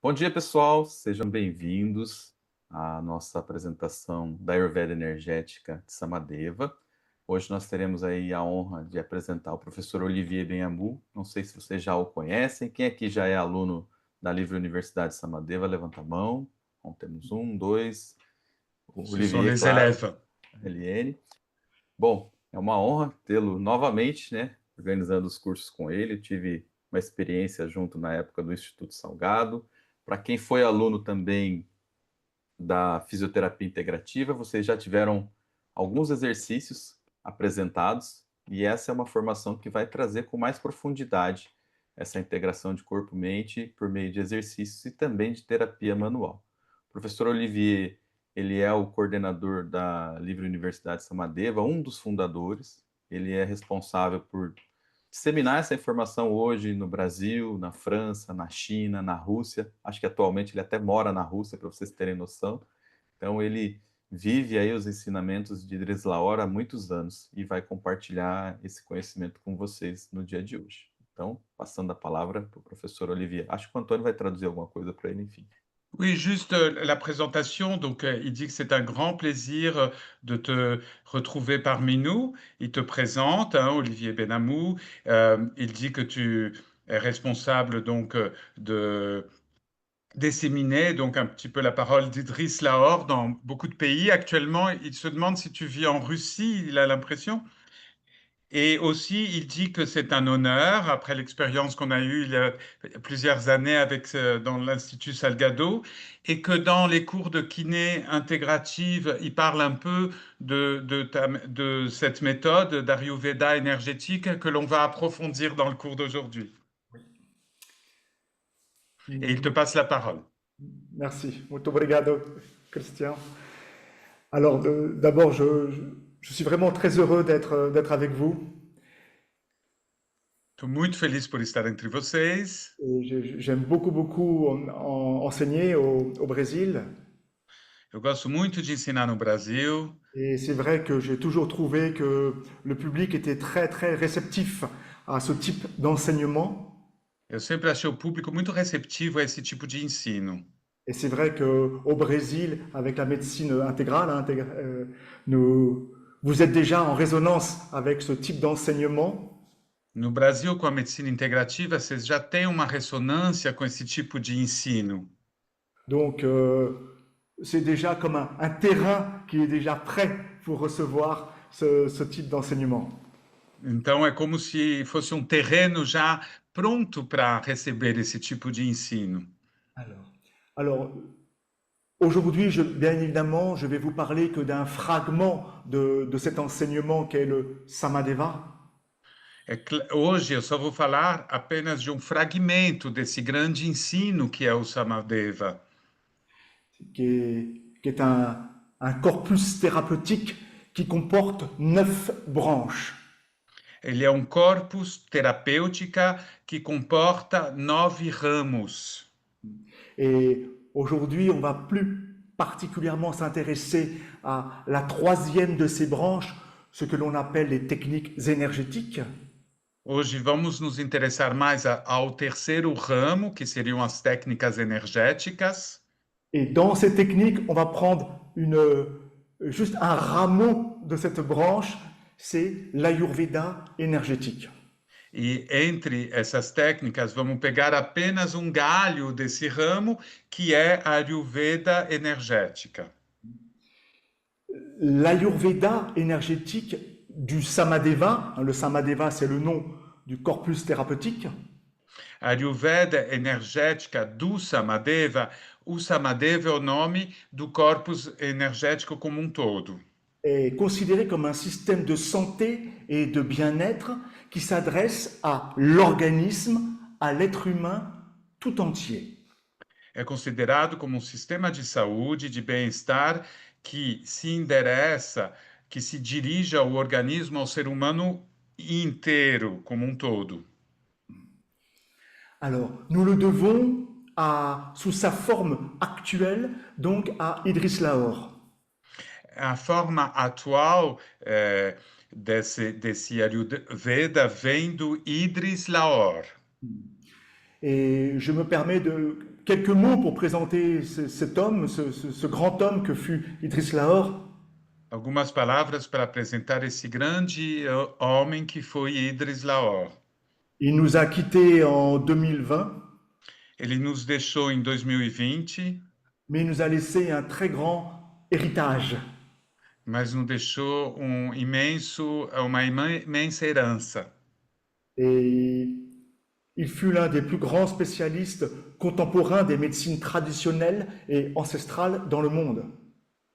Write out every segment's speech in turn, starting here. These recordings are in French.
Bom dia, pessoal. Sejam bem-vindos à nossa apresentação da Ayurveda Energética de Samadeva. Hoje nós teremos aí a honra de apresentar o professor Olivier Benhamou. Não sei se vocês já o conhecem. Quem aqui já é aluno da Livre Universidade de Samadeva, levanta a mão. Bom, temos um, dois. O Ce sont Olivier, les claro, élèves. a Eliane. Bom, é uma honra tê-lo novamente, né, organizando os cursos com ele. Eu tive uma experiência junto na época do Instituto Salgado. Para quem foi aluno também da fisioterapia integrativa, vocês já tiveram alguns exercícios apresentados, e essa é uma formação que vai trazer com mais profundidade essa integração de corpo-mente por meio de exercícios e também de terapia manual. O professor Olivier, ele é o coordenador da Livre Universidade Samadeva, um dos fundadores. Ele é responsável por disseminar essa informação hoje no Brasil, na França, na China, na Rússia. Acho que atualmente ele até mora na Rússia, para vocês terem noção. Então ele vive aí os ensinamentos de Idris Laor há muitos anos e vai compartilhar esse conhecimento com vocês no dia de hoje. Então, passando a palavra para o professor Olivier. Acho que o Antônio vai traduzir alguma coisa para ele, enfim. Oui, juste la présentation. Donc, il dit que c'est un grand plaisir de te retrouver parmi nous. Il te présente, hein, Olivier Benhamou. Il dit que tu es responsable donc de disséminer donc un petit peu la parole d'Idriss Lahore dans beaucoup de pays. Actuellement, il se demande si tu vis en Russie, il a l'impression. Et aussi, il dit que c'est un honneur, après l'expérience qu'on a eue il y a plusieurs années avec, dans l'Institut Salgado, et que dans les cours de kiné intégrative, il parle un peu de cette méthode d'Ayurveda énergétique que l'on va approfondir dans le cours d'aujourd'hui. Et il te passe la parole. Merci. Muito obrigado, Christian. Alors, d'abord, je suis vraiment très heureux d'être avec vous. Estou muito feliz por estar entre vocês. Et j'aime beaucoup, beaucoup enseigner au Brésil. Eu gosto muito de ensinar no Brasil. Et c'est vrai que j'ai toujours trouvé que le public était très, très réceptif à ce type d'enseignement. Eu sempre achei o público muito receptivo a esse tipo de ensino. Et c'est vrai qu'au Brésil, avec la médecine intégrale, vous êtes déjà en résonance avec ce type d'enseignement. No Brasil, com a medicina integrativa, vocês já têm uma ressonância com esse tipo de ensino. Donc, c'est déjà comme un terrain qui est déjà prêt pour recevoir ce type d'enseignement. Então, é como se fosse um terreno já pronto para receber esse tipo de ensino. Alors aujourd'hui, bien évidemment, je vais vous parler que d'un fragment de cet enseignement qu'est le Samadeva. Hoje eu só vou falar apenas de um fragmento desse grande ensino que é o Samadeva. Qui est un corpus thérapeutique qui comporte 9 branches. Ele é um corpus terapêutica que comporta 9 ramos. Et aujourd'hui, on va plus particulièrement s'intéresser à la troisième de ces branches, ce que l'on appelle les techniques énergétiques. Hoje vamos nos interessar mais ao terceiro ramo, que seriam as técnicas energéticas. Et dans ces techniques, on va prendre juste un rameau de cette branche, c'est l'Ayurveda énergétique. E entre essas técnicas, vamos pegar apenas um galho desse ramo, que é a Ayurveda energética. L'Ayurveda énergétique du Samadeva, le Samadeva c'est le nom du corpus thérapeutique. A Ayurveda energética do Samadeva, o Samadeva é o nome do corpus energético como um todo. Est considéré comme un système de santé et de bien-être qui s'adresse à l'organisme, à l'être humain tout entier. É considerado como um sistema de saúde, de bem-estar, que se endereça, que se dirige ao organismo, ao ser humano inteiro, como um todo. Alors, nous le devons sous sa forme actuelle, donc à Idriss Lahore. A forma atual desse Ayurveda vem do Idris Lahore. Et je me permets quelques mots pour présenter cet homme, ce grand homme que fut Idriss Lahore. Algumas palavras para apresentar esse grande homem que foi Idriss Lahore. Il nous a quittés en 2020, Ele nos deixou em 2020, mais il nous a laissé un très grand héritage. mas nos deixou uma imensa herança. Et il fut l'un des plus grands spécialistes contemporains des médecines traditionnelles et ancestrales dans le monde.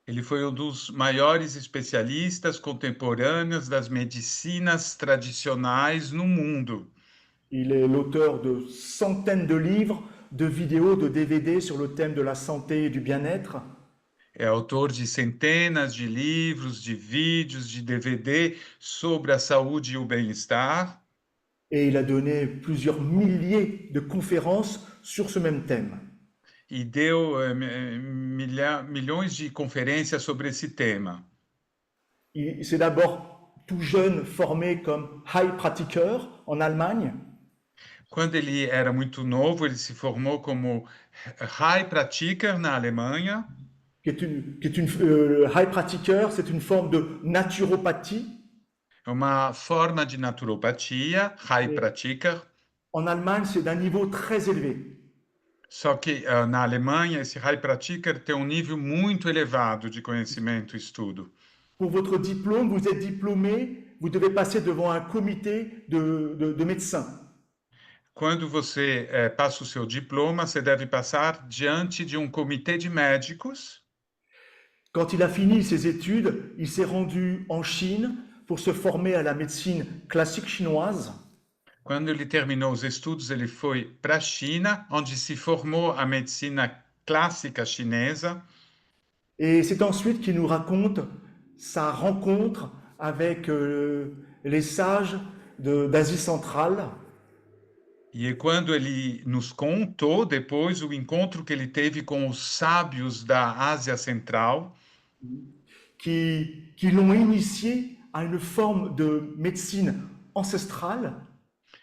Ele foi um dos maiores especialistas contemporâneos das medicinas tradicionais no mundo. Il est l'auteur de centaines de livres, de vidéos, de DVD sur le thème de la santé et du bien-être. É autor de centenas de livros, de vídeos, de DVD sobre a saúde e o bem-estar. Et il a donné plusieurs milliers de conférences sur ce même thème. E deu milhões de conferências sobre esse tema. Il s'est d'abord tout jeune formé comme Heilpraktiker en Allemagne. Quando ele era muito novo, ele se formou como Heilpraktiker na Alemanha. Heilpraktiker, c'est une forme de naturopathie. É uma forma de naturopatia, Heilpraktiker. En Allemagne, c'est d'un niveau très élevé. Só que na Alemanha, esse Heilpraktiker tem um nível muito elevado de conhecimento e estudo. Pour votre diplôme, vous êtes diplômé, vous devez passer devant un comité de médecins. Quando você passa o seu diploma, você deve passar diante de um comitê de médicos. Quand il a fini ses études, il s'est rendu en Chine pour se former à la médecine classique chinoise. Quando ele terminou os estudos, ele foi para a China, onde se formou a medicina clássica chinesa. Et c'est ensuite qu'il nous raconte sa rencontre avec les sages d'Asie centrale. E é quando ele nos contou depois o encontro que ele teve com os sábios da Ásia Central, qui l'ont initié à une forme de médecine ancestrale,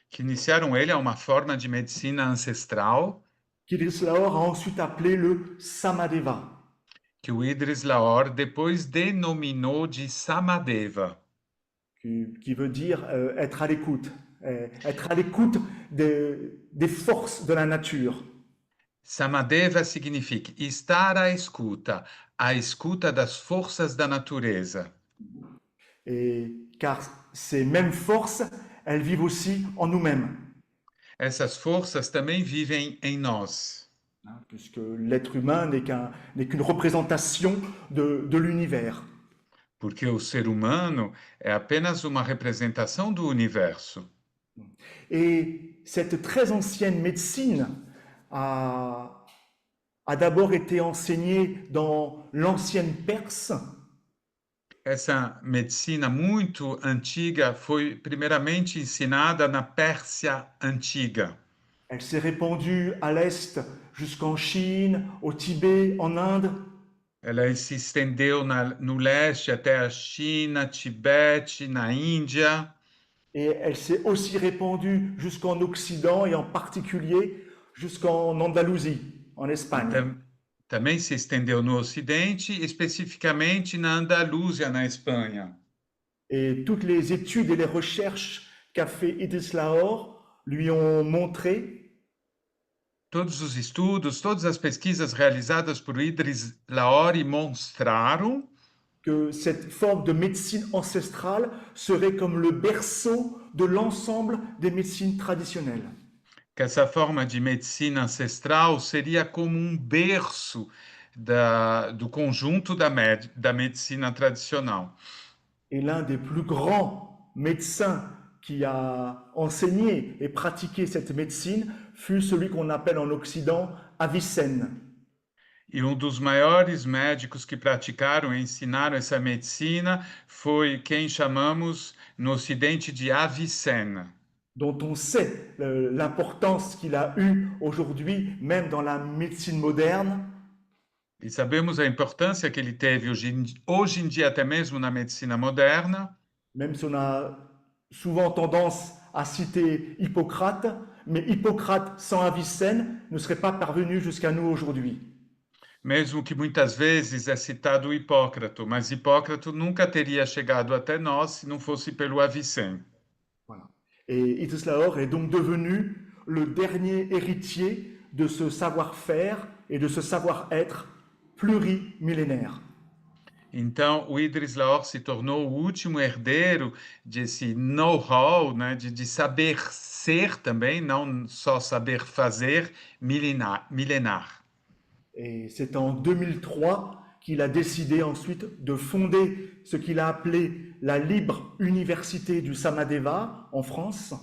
que iniciaram ele a uma forma de medicina ancestral, qu'Idriss Lahore a ensuite appelé le Samadeva. que o Idriss Lahore depois denominou de Samadeva, Qui veut dire être à l'écoute des forces de la nature. Samadeva significa estar à escuta das forças da natureza. Et car ces mêmes forces, elles vivent aussi en nous-mêmes. Essas forças também vivem em nós, Puisque l'être humain n'est qu'une représentation de l'univers. porque o ser humano é apenas uma representação do universo. Et cette très ancienne médecine a d'abord été enseignée dans l'ancienne Perse. Essa medicina muito antiga foi primeiramente ensinada na Pérsia antiga. Elle s'est répandue à l'est jusqu'en Chine, au Tibet, en Inde. Ela se estendeu no leste até a China, Tibete, na Índia. Et elle s'est aussi répandue jusqu'en Occident et en particulier jusqu'en Andalousie, en Espagne. Também se estendeu no Ocidente, especificamente na Andalúzia, na Espanha. Et toutes les études et les recherches qu'a fait Idriss Lahore lui ont montré Todos os estudos, todas as pesquisas realizadas por Idriss Lahore mostraram que cette forme de médecine ancestrale serait comme le berceau de l'ensemble des médecines traditionnelles. que essa forma de medicina ancestral seria como um berço do conjunto da medicina tradicional. Et l'un des plus grands médecins qui a enseigné et pratiqué cette médecine fut celui qu'on appelle en Occident Avicenne. E dos maiores médicos que praticaram e ensinaram essa medicina foi quem chamamos no Ocidente de Avicenne, dont on sait l'importance qu'il a eue aujourd'hui, même dans la médecine moderne. E sabemos a importância que ele teve hoje em dia, até mesmo na medicina moderna. Même si on a souvent tendance à citer Hippocrate, mais Hippocrate sans Avicenne ne serait pas parvenu jusqu'à nous aujourd'hui. Mesmo que muitas vezes é citado Hipócrates, mas Hipócrates nunca teria chegado até nós se não fosse pelo Avicenne. Voilà. Et Itzlaor est donc devenu le dernier héritier de ce savoir-faire et de ce savoir-être plurimillénaire. Então, o Idris Laor se tornou o último herdeiro desse know-how, né, de saber ser também, não só saber fazer milenar. Et c'est en 2003 qu'il a décidé ensuite de fonder ce qu'il a appelé la Libre Université du Samadeva en France.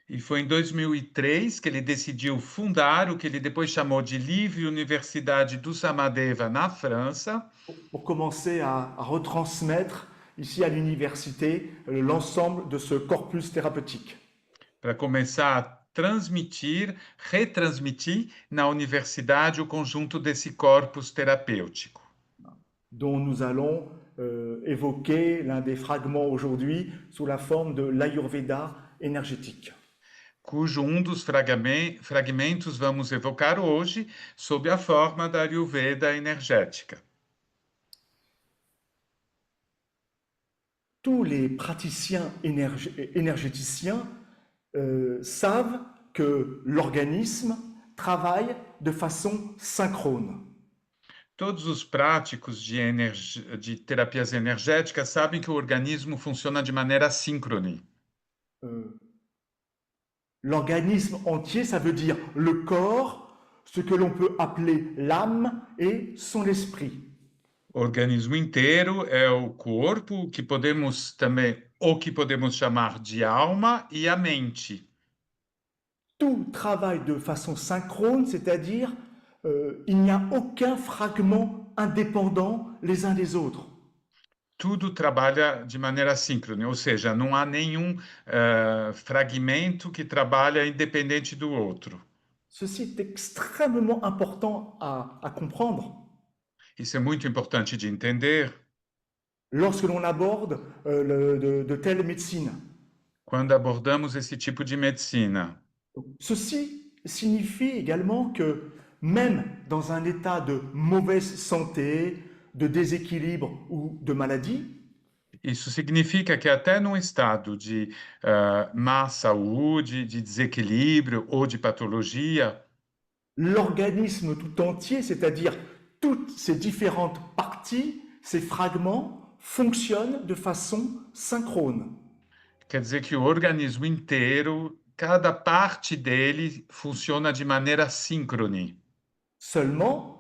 E foi em 2003 que ele decidiu fundar o que ele depois chamou de Livre Universidade do Samadeva na França, Pour commencer à retransmettre ici à l'université l'ensemble de ce corpus thérapeutique. para começar a retransmitir na universidade o conjunto desse corpus terapêutico. Dont nous allons évoquer l'un des fragments aujourd'hui sous la forme de l'Ayurveda énergétique. Cujo dos fragmentos vamos evocar hoje sob a forma da Ayurveda energética. Tous les praticiens énergéticiens savent que l'organisme travaille de façon synchrone. Todos os práticos de terapias energéticas sabem que o organismo funciona de maneira síncrone. L'organisme entier, ça veut dire le corps, ce que l'on peut appeler l'âme et son esprit. O organismo inteiro é o corpo, que podemos também, ou que podemos chamar de alma, e a mente. Tout travaille de façon synchrone, c'est-à-dire il n'y a aucun fragment indépendant les uns des autres. Tudo trabalha de maneira síncrone, ou seja, não há nenhum fragmento que trabalha independente do outro. Ceci est extrêmement important à comprendre. Isso é muito importante de entender. Lorsque l'on aborde de telles médecines. Quando abordamos esse tipo de medicina. Ceci signifie également que même dans un état de mauvaise santé, de déséquilibre ou de maladie, isso significa que até num estado de má saúde, de desequilíbrio ou de patologia, l'organisme tout entier, c'est-à-dire toutes ces différentes parties, ces fragments, fonctionnent de façon synchrone. Quer dizer que o organismo inteiro, cada parte dele funciona de maneira síncrone. Seulement,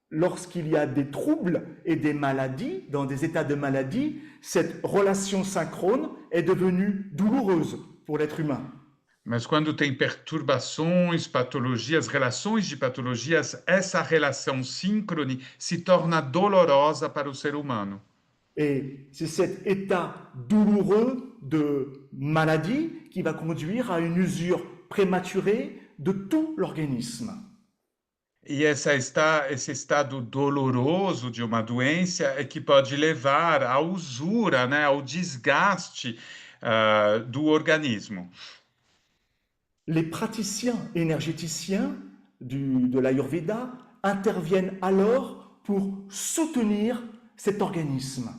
lorsqu'il y a des troubles et des maladies, dans des états de maladie, cette relation synchrone est devenue douloureuse pour l'être humain. Mas quando tem perturbações, patologias, relações de patologias, essa relação síncrone se torna dolorosa para o ser humano. Et c'est cet état douloureux de maladie qui va conduire à une usure prématurée de tout l'organisme. E esse estado doloroso de uma doença é que pode levar à usura, né, ao desgaste do organismo. Les praticiens énergéticiens de l'Ayurveda interviennent alors pour soutenir cet organisme.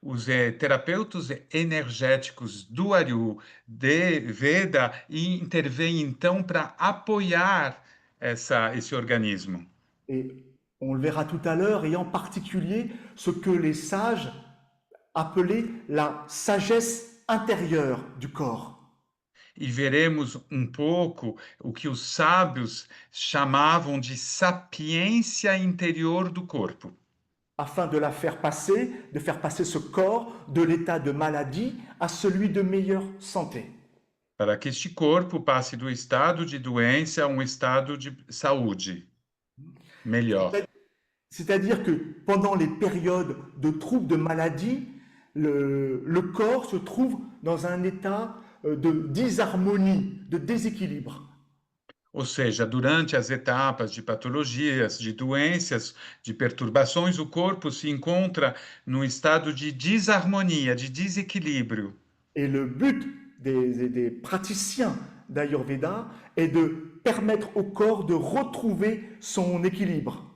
Os terapeutas energéticos do Ayurveda intervêm então para apoiar esse organismo. Et on le verra tout à l'heure, et en particulier ce que les sages appelaient la sagesse intérieure du corps. E veremos um pouco o que os sábios chamavam de sapiência interior do corpo. Afin de faire passer ce corps de l'état de maladie à celui de meilleure santé. Para que este corpo passe do estado de doença a um estado de saúde melhor. C'est-à-dire que pendant les périodes de troubles de maladie, le corps se trouve dans un état de disharmonie, de déséquilibre. Ou seja, durante as etapas de patologias, de doenças, de perturbações, o corpo se encontra num estado de desarmonia, de desequilíbrio. Et le but des praticiens d'Ayurveda est de permettre au corps de retrouver son équilibre.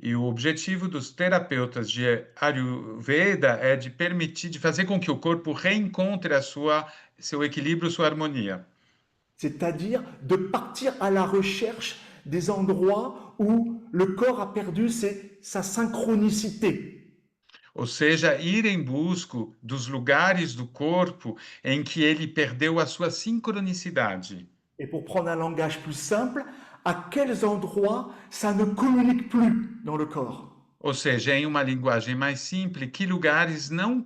E o objetivo dos terapeutas de Ayurveda é de permitir, de fazer com que o corpo reencontre seu equilíbrio, sua harmonia. C'est-à-dire de partir à la recherche des endroits où le corps a perdu sa synchronicité. Ou seja, ir em busca dos lugares do corpo em que ele perdeu a sua sincronicidade. Et pour prendre un langage plus simple, à quels endroits ça ne communique plus dans le corps. Ou seja, em uma linguagem mais simples, que lugares não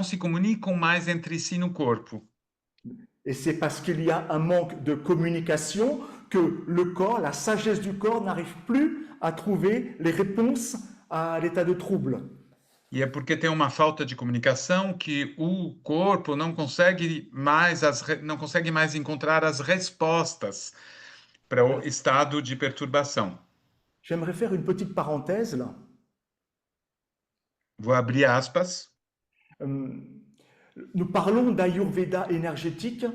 se comunicam mais entre si no corpo. Et c'est parce qu'il y a un manque de communication que le corps, la sagesse du corps n'arrive plus à trouver les réponses à l'état de trouble. E é porque tem uma falta de comunicação que o corpo não consegue mais encontrar as respostas para o estado de perturbação. J'aimerais faire une petite parenthèse là. Vou abrir aspas. Nous parlons d'Ayurveda énergétique.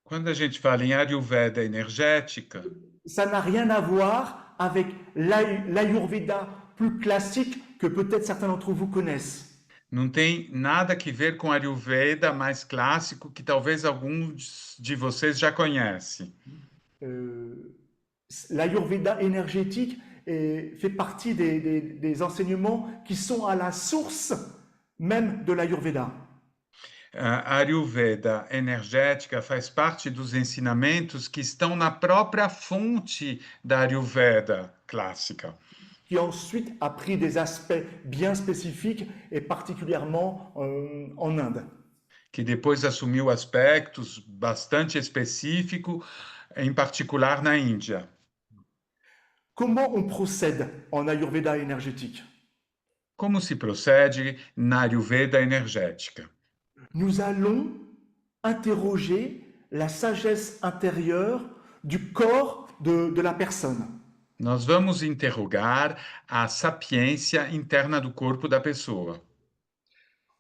Quando a gente fala em Ayurveda energética, ça n'a rien à voir avec l'Ayurveda plus classique que peut-être certains d'entre vous connaissent. Não tem nada a ver com Ayurveda mais clássico que talvez alguns de vocês já conhecem. L'Ayurveda énergétique fait partie des enseignements qui sont à la source même de l'Ayurveda. A Ayurveda energética faz parte dos ensinamentos que estão na própria fonte da Ayurveda clássica. Qui ensuite a pris des aspects bien spécifiques et particulièrement en Inde. Que depois assumiu aspectos bastante específicos, em particular na Índia. Comment on procède en Ayurveda énergétique? Como se procede na Ayurveda energética? Nous allons interroger la sagesse intérieure du corps de la personne. Nós vamos interrogar a sapiência interna do corpo da pessoa.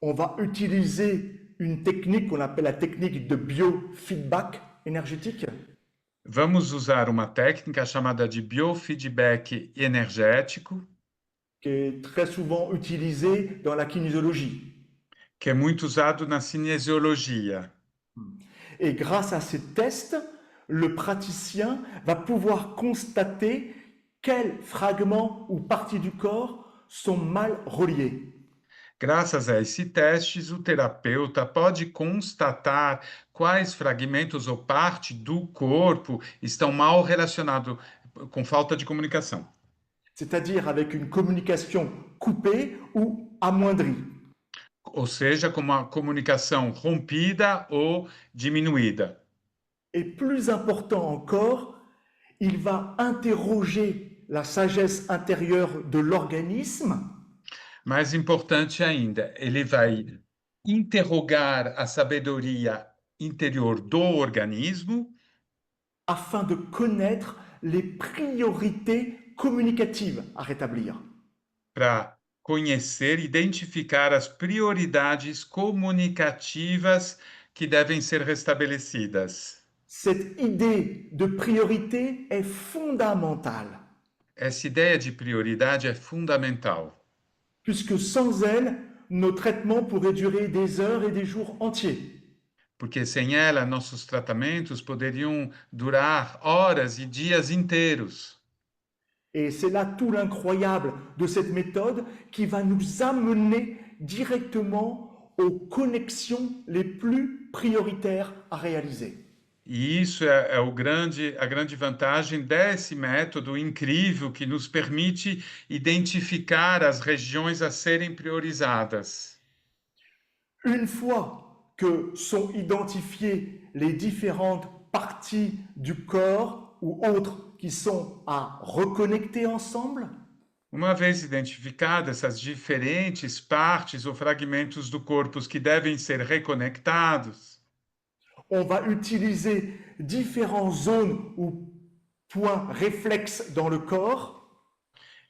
On va utiliser une technique qu'on appelle la technique de biofeedback énergétique. Vamos usar uma técnica chamada de biofeedback energético, qui est très souvent utilisée dans la kinésiologie. Que é muito usado na cinesiologia. Et grâce à ces tests, le praticien va pouvoir constater quels fragments ou parties du corps sont mal reliés. Graças a esses testes, o terapeuta pode constatar quais fragmentos ou parte do corpo estão mal relacionados, com falta de comunicação. C'est-à-dire avec une communication coupée ou amoindrie. Ou seja, com uma comunicação rompida ou diminuída. Et plus important encore, il va interroger la sagesse intérieure de l'organisme. Mais importante ainda, ele vai interrogar a sabedoria interior do organismo afin de connaître les priorités communicatives à rétablir. Para conhecer, identificar as prioridades comunicativas que devem ser restabelecidas. Cette idée de priorité est fondamentale. Essa ideia de prioridade é fundamental. Puisque sans elle, nos traitements pourraient durer des heures et des jours entiers. Porque sem ela, nossos tratamentos poderiam durar horas e dias inteiros. Et c'est là tout l'incroyable de cette méthode qui va nous amener directement aux connexions les plus prioritaires à réaliser. E isso é a grande vantagem desse método incrível que nos permite identificar as regiões a serem priorizadas. Une fois que sont identifiées les différentes parties du corps ou autres qui sont à reconnecter ensemble, uma vez identificadas essas diferentes partes ou fragmentos do corpo que devem ser reconectados, on va utiliser différentes zones ou points réflexes dans le corps.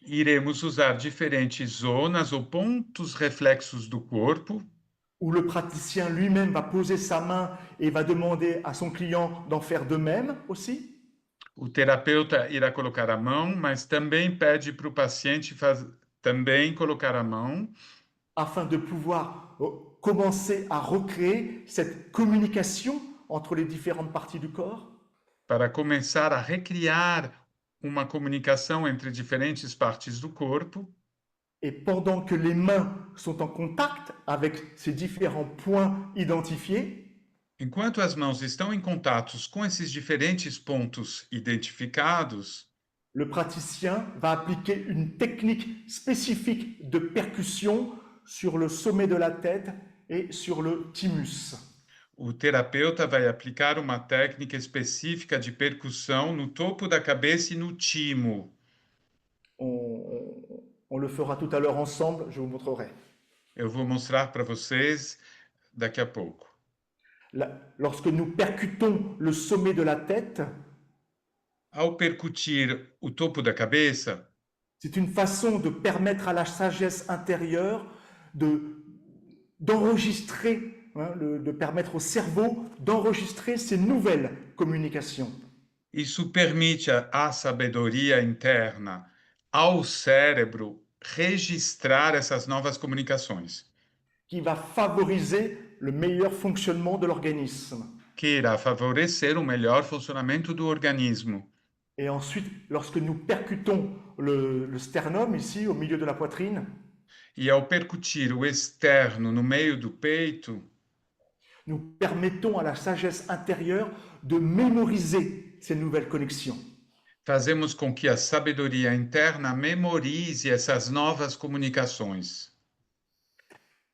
Iremos usar diferentes zonas ou pontos reflexos do corpo. où le praticien lui-même va poser sa main et va demander à son client d'en faire de même aussi. O terapeuta irá colocar a mão, mas também pede para o paciente também colocar a mão, Afin de pouvoir commencer à recréer cette communication entre les différentes parties du corps. para começar a recriar uma comunicação entre diferentes partes do corpo. Et pendant que les mains sont en contact avec ces différents points identifiés, Enquanto as mãos estão em contatos com esses diferentes pontos identificados, le praticien va appliquer une technique spécifique de percussion sur le sommet de la tête et sur le thymus. o terapeuta vai aplicar uma técnica específica de percussão no topo da cabeça e no timo. On le fera tout à l'heure ensemble, je vous montrerai. Eu vou mostrar para vocês daqui a pouco. Lorsque nous percutons le sommet de la tête, Ao percutir o topo da cabeça, c'est une façon de permettre à la sagesse intérieure d'enregistrer, de permettre au cerveau d'enregistrer ces nouvelles communications. isso permite à sabedoria interna, ao cérebro, registrar essas novas comunicações, Qui va favoriser le meilleur fonctionnement de l'organisme. que irá favorecer o melhor funcionamento do organismo. Et ensuite, lorsque nous percutons le sternum ici, au milieu de la poitrine, E ao percutir o externo no meio do peito, nous permettons à la sagesse intérieure de mémoriser ces nouvelles connexions. fazemos com que a sabedoria interna memorize essas novas comunicações.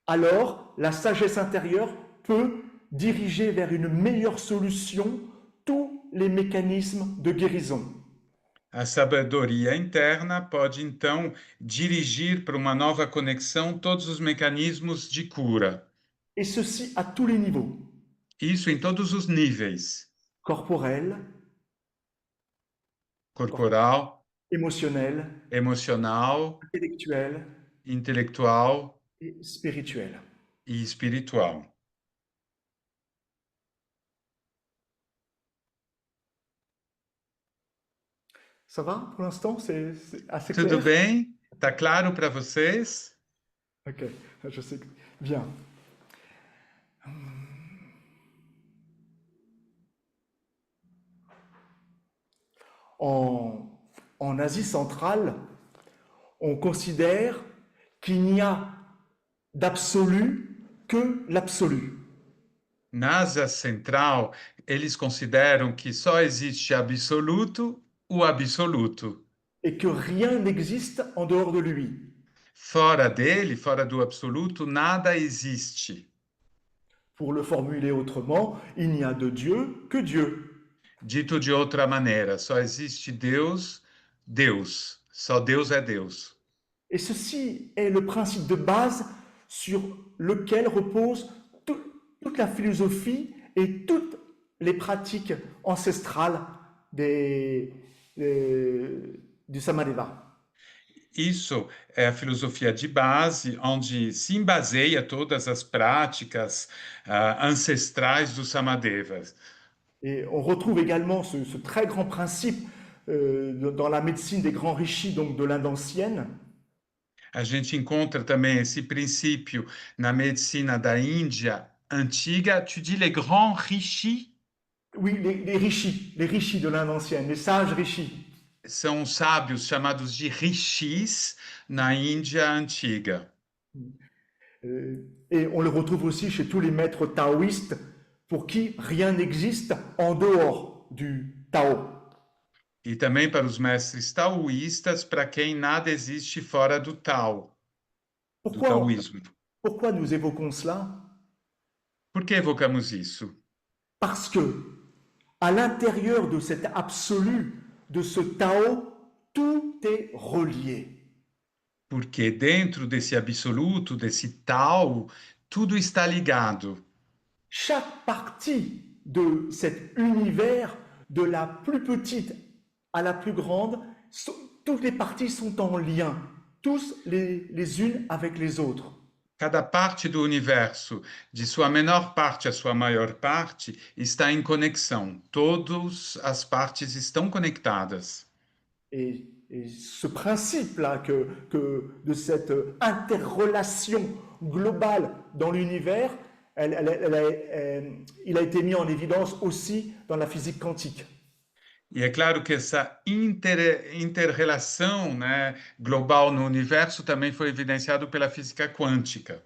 Alors, la sagesse intérieure peut diriger vers une meilleure solution tous les mécanismes de guérison. A sabedoria interna pode, então, dirigir para uma nova conexão todos os mecanismos de cura. Et ceci à tous les niveaux, Isso em todos os níveis: corporel, corporal, émotionnel, emocional, intellectuel intelectual et spirituel. e espiritual. Ça va pour l'instant? C'est assez Tudo clair? bem? Tá claro para vocês? Ok, je sais. Bien. En Asie centrale, on considère qu'il n'y a d'absolu que l'absolu. Na Ásia Central, eles consideram que só existe absoluto, o absoluto. Et que rien n'existe en dehors de lui. Fora dele, fora do absoluto, nada existe. Pour le formuler autrement, il n'y a de Dieu que Dieu. Dito de outra maneira, só existe Deus, Deus. Só Deus é Deus. Et ceci est le principe de base sur lequel repose toute la philosophie et toutes les pratiques ancestrales du Samadeva. Isso é a filosofia de base, onde se embaseia todas as práticas ancestrais dos Samadevas. Et on retrouve également ce très grand principe dans la médecine des grands rishis, donc de l'Inde ancienne. A gente encontra também esse princípio na medicina da Índia antiga. Tu dis les grands rishis? Oui, les rishis de l'Inde ancienne, les sages rishis. São sábios chamados de rishis na Índia antiga. Et on le retrouve aussi chez tous les maîtres taoïstes pour qui rien n'existe en dehors du Tao. E também para os mestres taoístas, para quem nada existe fora do Tao, do taoísmo. Pourquoi nous évoquons cela? Por que evocamos isso? Parce que à l'intérieur de cet absolu, de ce Tao, tout est relié. Porque dentro desse absoluto, desse Tao, tudo está ligado. Chaque partie de cet univers, de la plus petite à la plus grande, toutes les parties sont en lien, tous les unes avec les autres. Cada parte do universo, de sua menor parte à sua maior parte, está em conexão. Todas as partes estão conectadas. Et ce principe-là de cette interrelation globale dans l'univers, il a été mis en évidence aussi dans la physique quantique. E é claro que essa inter-relação, né, global no universo também foi evidenciado pela física quântica.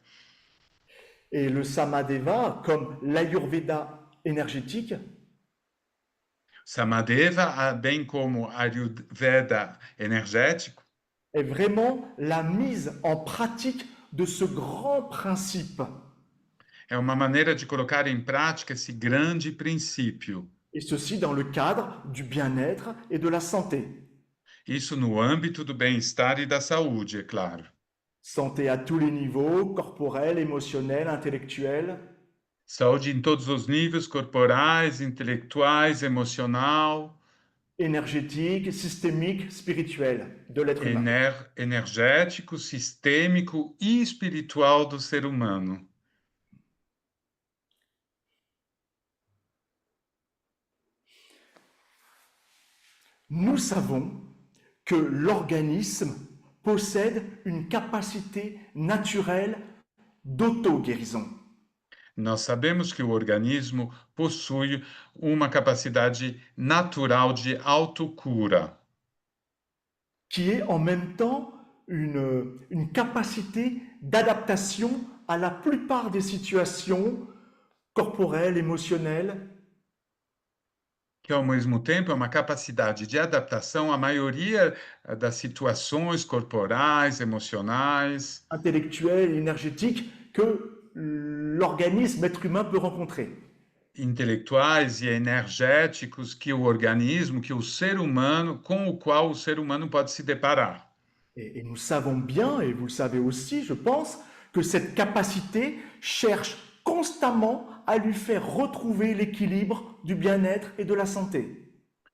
Et le Samadeva, comme l'Ayurveda énergétique, Samadeva, bem como Ayurveda energético, est vraiment la mise en pratique de ce grand principe. é uma maneira de colocar em prática esse grande princípio. Et ceci dans le cadre du bien-être et de la santé. Isso no âmbito do bem-estar e da saúde, é claro. Santé à tous les niveaux, corporel, émotionnel, intellectuel. Saúde em todos os níveis, corporais, intelectuais, emocional, Énergétique, systémique, spirituel de l'être humain. energético, sistêmico e espiritual do ser humano. Nous savons que l'organisme possède une capacité naturelle d'auto-guérison. Nós sabemos que o organismo possui uma capacidade natural de autocura, Qui est en même temps une capacité d'adaptation à la plupart des situations corporelles, émotionnelles, que ao mesmo tempo é uma capacidade de adaptação à maioria das situações corporais, emocionais, intellectuelles, énergétiques que l'organisme, l'être humain peut rencontrer. intelectuais e energéticos que o organismo, que o ser humano, com o qual o ser humano pode se deparar. Et nous savons bien, et vous le savez aussi, je pense, que cette capacité cherche constamment à lui faire retrouver l'équilibre du bien-être et de la santé.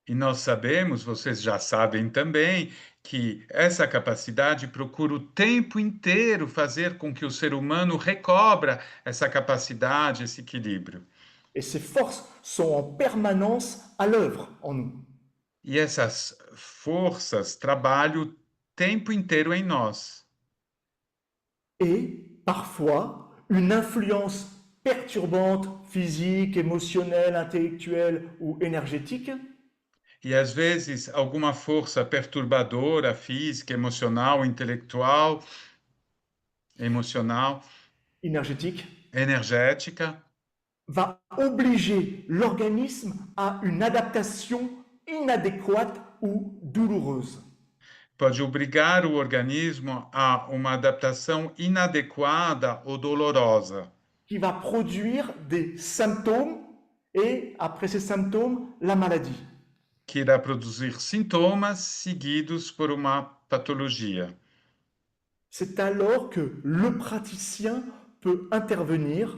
E nós sabemos, vocês já sabem também, que essa capacidade procura o tempo inteiro fazer com que o ser humano recobra essa capacidade, esse equilíbrio. Et ces forces sont en permanence à l'œuvre en nous. E essas forças trabalham o tempo inteiro em nós. Et parfois, une influence perturbante, physique, émotionnelle, intellectuelle ou énergétique, E às vezes alguma força perturbadora, física, emocional, intelectual, emocional, énergétique, energética, va obliger l'organisme à une adaptation inadéquate ou douloureuse. pode obrigar o organismo a uma adaptação inadequada ou dolorosa, Qui va produire des symptômes et après ces symptômes, la maladie. que irá produzir sintomas seguidos por uma patologia. C'est alors que le praticien peut intervenir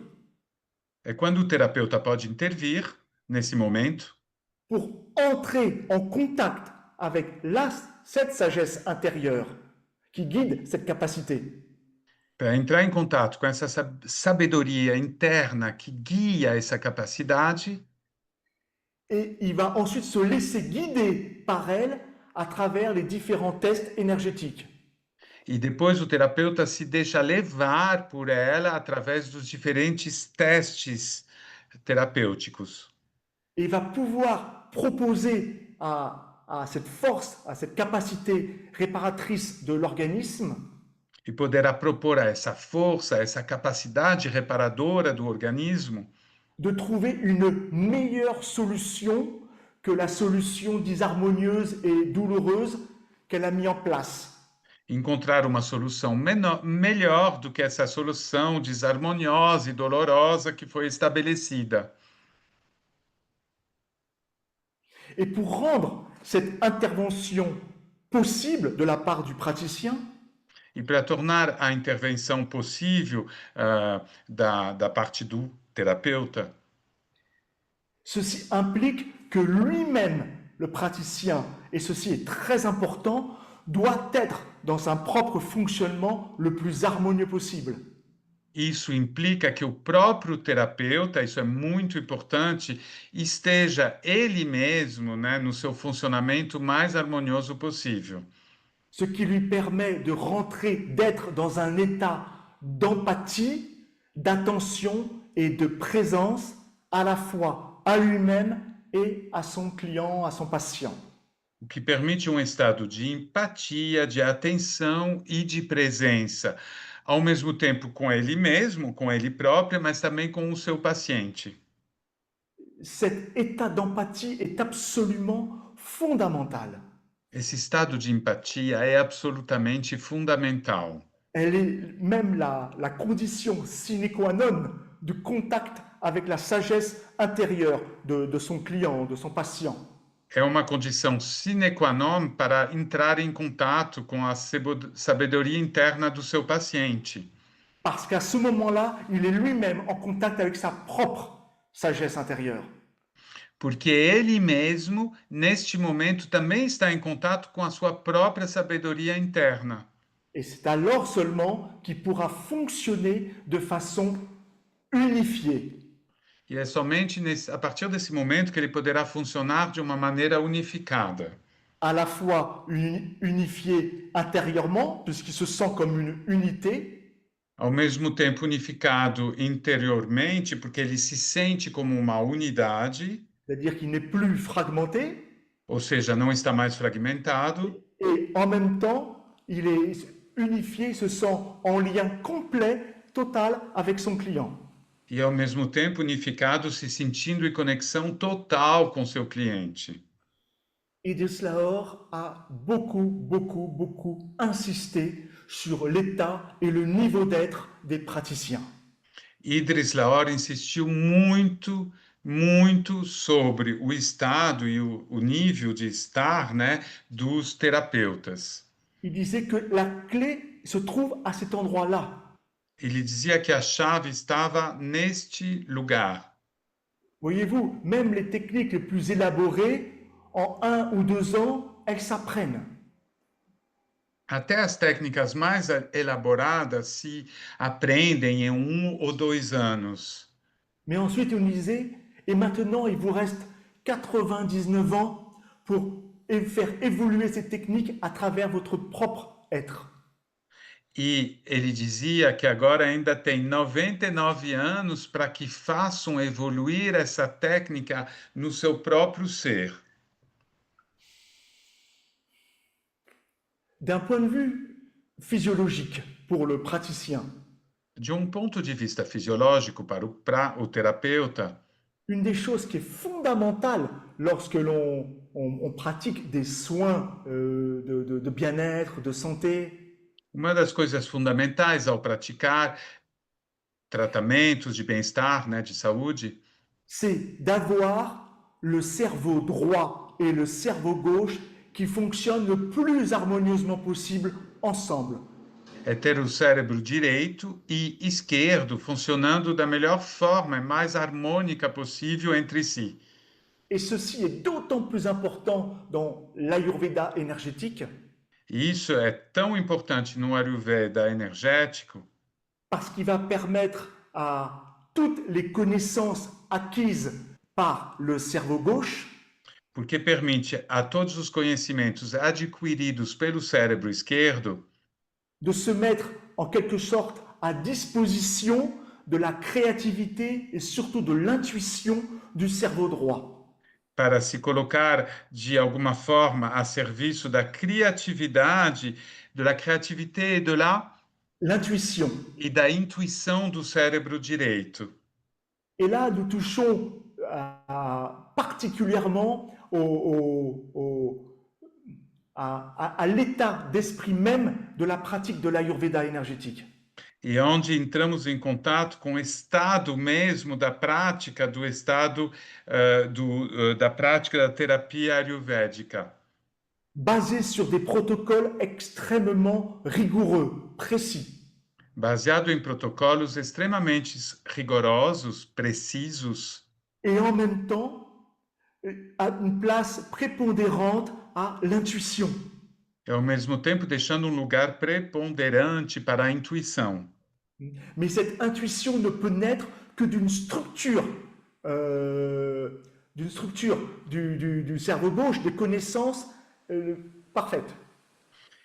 É quando o terapeuta pode intervir nesse momento pour entrer en contact avec cette sagesse intérieure qui guide cette capacité. para entrar em contato com essa sabedoria interna que guia essa capacidade. Et il va ensuite se laisser guider par elle à travers les différents tests énergétiques. E depois o terapeuta se deixa levar por ela através dos diferentes testes terapêuticos. Et il va pouvoir proposer à cette force, à cette capacité réparatrice de l'organisme, E poderá propor a essa força, essa capacidade reparadora do organismo, de trouver une meilleure solution que la solution disharmonieuse et douloureuse qu'elle a mis en place. encontrar uma solução melhor do que essa solução desarmoniosa e dolorosa que foi estabelecida. Et pour rendre cette intervention possible de la part du praticien, E para tornar a intervenção possível da parte do terapeuta, ceci implique que lui-même, le praticien, et ceci est très important, doit être dans un propre fonctionnement le plus harmonieux possible. isso implica que o próprio terapeuta, isso é muito importante, esteja ele mesmo, né, no seu funcionamento mais harmonioso possível. Ce qui lui permet de rentrer, d'être dans un état d'empathie, d'attention et de présence à la fois à lui-même et à son client, à son patient. O que permite um estado de empatia, de atenção e de presença, ao mesmo tempo com ele mesmo, com ele próprio, mas também com o seu paciente. Cet état d'empathie est absolument fondamental. Esse estado de empatia é absolutamente fundamental. Elle est même la condition sine qua non du contact avec la sagesse intérieure de son client, de son patient. É uma condição sine qua non para entrar em contato com a sabedoria interna do seu paciente. Parce qu'à ce moment-là, il est lui-même en contact avec sa propre sagesse intérieure. Porque ele mesmo, neste momento, também está em contato com a sua própria sabedoria interna. Et c'est alors seulement qu'il pourra fonctionner de façon unifiée. E é somente a partir desse momento que ele poderá funcionar de uma maneira unificada. À la fois unifiée intérieurement, puisqu'il se sent comme une unité, Ao mesmo tempo unificado interiormente, porque ele se sente como uma unidade, c'est-à-dire qu'il n'est plus fragmenté, ou seja, não está mais fragmentado, et en même temps, il est unifié, il se sent en lien complet, total avec son client. e ao mesmo tempo unificado, se sentindo em conexão total com seu cliente. Et de Slaughter a beaucoup insisté sur l'état et le niveau d'être des praticiens. Idris Laor insistiu muito sobre o estado e o nível de estar, né, dos terapeutas. Il disait que la clé se trouve à cet endroit-là. Ele dizia que a chave estava neste lugar. Voyez-vous, même les techniques les plus élaborées, en 1 ou 2 ans, elles s'apprennent. Até as técnicas mais elaboradas se aprendem em ou 2 anos. Mais ensuite, on disait, et maintenant, il vous reste 99 ans pour faire évoluer ces techniques à travers votre propre être. E ele dizia que agora ainda tem 99 anos para que façam evoluir essa técnica no seu próprio ser. D'un point de vue physiologique pour le praticien, De um ponto de vista fisiológico para o terapeuta, une des choses qui est fondamentale lorsque on pratique des soins de bien-être, de santé, uma das coisas fundamentais ao praticar tratamentos de bem-estar, né, de saúde, c'est d'avoir le cerveau droit et le cerveau gauche qui fonctionnent le plus harmonieusement possible ensemble. é ter o cérebro direito e esquerdo funcionando da melhor forma e mais harmônica possível entre si. Et ceci est d'autant plus important dans l'Ayurveda énergétique E isso é tão importante no Ayurveda energético, parce qu'il va permettre à toutes les connaissances acquises par le cerveau gauche porque permite a todos os conhecimentos adquiridos pelo cérebro esquerdo de se mettre en quelque sorte à disposition de la créativité et surtout de l'intuition du cerveau droit. para se colocar de alguma forma a serviço da criatividade, L'intuition. e da intuição do cérebro direito. Et là, nous touchons particulièrement à l'état d'esprit même de la pratique de l'Ayurveda énergétique. E onde entramos em contato com o estado mesmo da prática, da prática da terapia ayurvédica, Basé sur des protocoles extrêmement rigoureux, précis. baseado em protocolos extremamente rigorosos, precisos, Et en même temps, à une place prépondérante à l'intuition. e ao mesmo tempo deixando um lugar preponderante para a intuição. Mais cette intuition ne peut naître que d'une structure du cerveau gauche, de connaissances parfaites.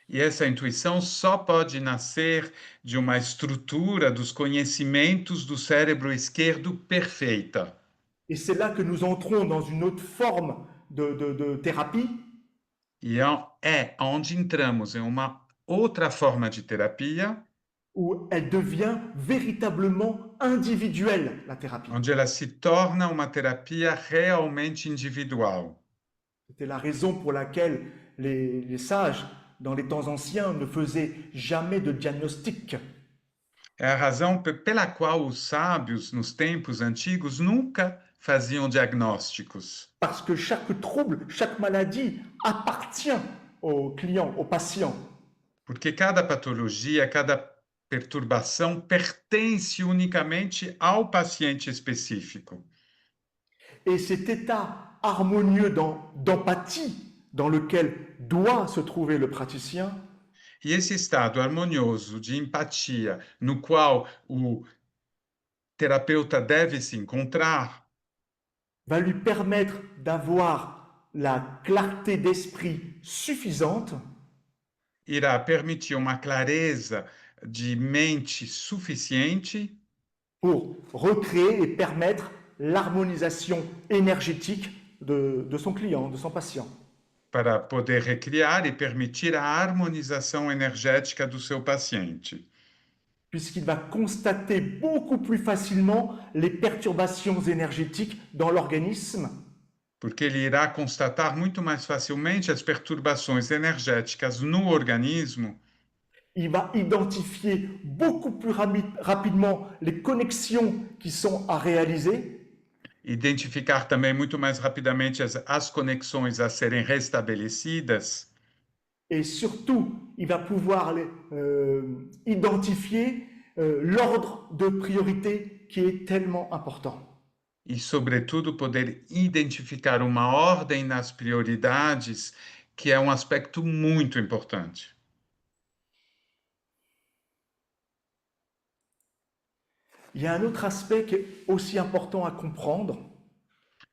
E essa intuição só pode nascer de uma estrutura dos conhecimentos do cérebro esquerdo perfeita. Et c'est là que nous entrons dans une autre forme de thérapie, E é onde entramos em uma outra forma de terapia, où elle devient véritablement individuelle, la thérapie. onde ela se torna uma terapia realmente individual. C'était la raison pour laquelle les sages, dans les temps anciens, ne faisaient jamais de diagnostic. É a razão pela qual os sábios, nos tempos antigos, nunca faziam diagnósticos. Parce que chaque trouble, chaque maladie appartient au client, au patient. Porque cada patologia, cada perturbação pertence unicamente ao paciente específico. Et cet état harmonieux d'empathie dans lequel doit se trouver le praticien E esse estado harmonioso de empatia, no qual o terapeuta deve se encontrar, va lui permettre d'avoir la clarté d'esprit suffisante irá permitir uma clareza de mente suficiente pour recréer et permettre l'harmonisation énergétique de son client, de son patient. para poder recriar e permitir a harmonização energética do seu paciente, Puisqu'il va constater beaucoup plus facilement les perturbations énergétiques dans l'organisme porque ele irá constatar muito mais facilmente as perturbações energéticas no organismo, il va identifier beaucoup plus rapidement les connexions qui sont à réaliser identificar também muito mais rapidamente as conexões a serem restabelecidas et surtout, il va pouvoir identifier l'ordre de priorité qui est tellement important. e, sobretudo, poder identificar uma ordem nas prioridades, que é um aspecto muito importante. Il y a un autre aspect qui est aussi important à comprendre,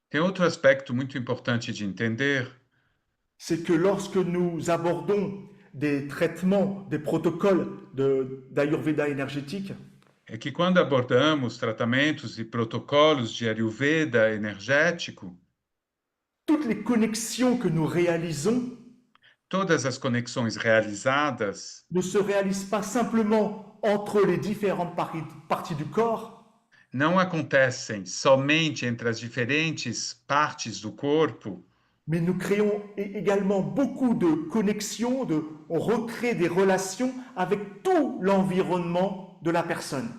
Tem outro aspecto muito importante de entender, c'est que lorsque nous abordons des traitements, des protocoles d'Ayurveda énergétique, é que quando abordamos tratamentos e protocolos de Ayurveda energético, toutes les connexions que nous réalisons todas as conexões realizadas ne se réalisent pas simplement entre les différentes parties du corps, não acontecem somente entre as diferentes partes do corpo, mais nous créons également beaucoup de connexions, on recrée des relations avec tout l'environnement de la personne.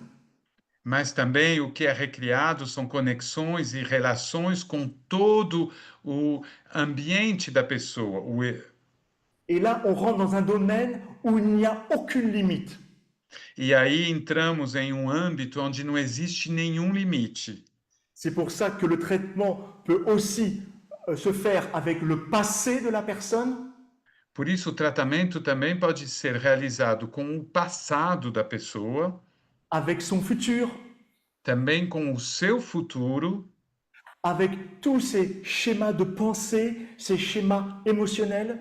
mas também o que é recriado são conexões e relações com todo o ambiente da pessoa. Et là, on rentre dans un domaine où il n'y a aucune limite. E aí entramos em um âmbito onde não existe nenhum limite. C'est pour ça que le traitement peut aussi se faire avec le passé de la personne, Por isso, o tratamento também pode ser realizado com o passado da pessoa, avec son futur, também com o seu futuro, avec tous ces schémas de pensée, ces schémas émotionnels,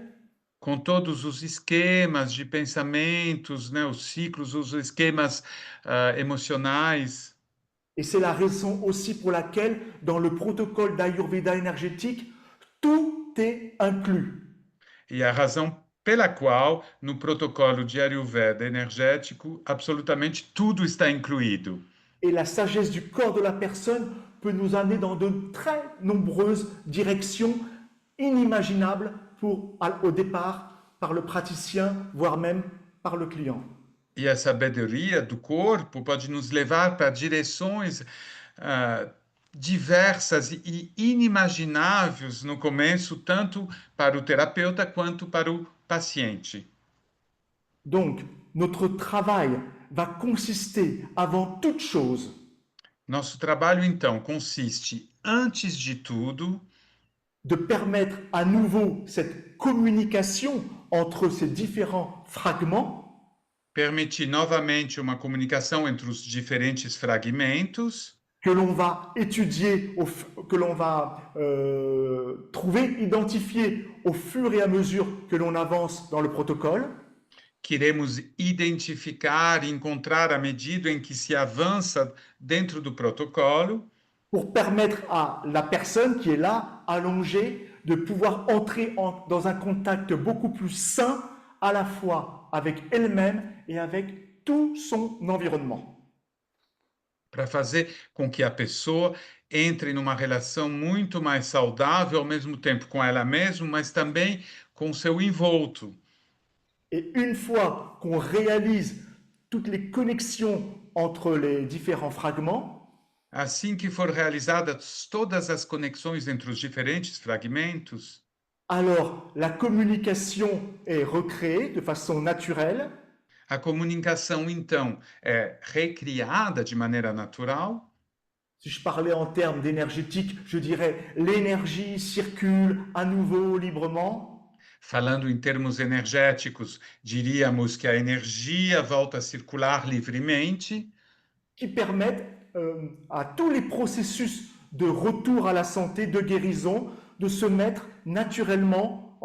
com todos os esquemas de pensamentos, né, os ciclos, os esquemas emocionais. et c'est la raison aussi pour laquelle dans le protocole d'Ayurveda énergétique, tout est inclus. E a razão pela qual, no protocolo de Ayurveda energético, absolutamente tudo está incluído. Et la sagesse du corps de la personne peut nous amener dans de très nombreuses directions inimaginables au départ par le praticien, voire même par le client. E a sabedoria do corpo pode nos levar para direções diversas e inimagináveis no começo, tanto para o terapeuta quanto para o paciente. Donc, notre travail va consister, avant toute chose, Nosso trabalho, então, consiste, antes de tudo, de permettre à nouveau cette communication entre ces différents fragments permitir novamente uma comunicação entre os diferentes fragmentos, que l'on va étudier, que l'on va trouver, identifier au fur et à mesure que l'on avance dans le protocole, que iremos identificar e encontrar à medida em que se avança dentro do protocolo, pour permettre à la personne qui est là, allongée, de pouvoir entrer dans un contact beaucoup plus sain, à la fois avec elle-même et avec tout son environnement. para fazer com que a pessoa entre numa relação muito mais saudável, ao mesmo tempo com ela mesma, mas também com o seu envolto. Et une fois qu'on réalise toutes les connexions entre les différents fragments, Assim que for realizadas todas as conexões entre os diferentes fragmentos, alors la communication est recréée de façon naturelle. a comunicação então é recriada de maneira natural. Si je parlais en termes d'énergétique, je dirais l'énergie circule à nouveau librement. Falando em termos energéticos, diríamos que a energia volta a circular livremente, Qui permettent à tous les processus de retour à la santé, de guérison, de se mettre naturellement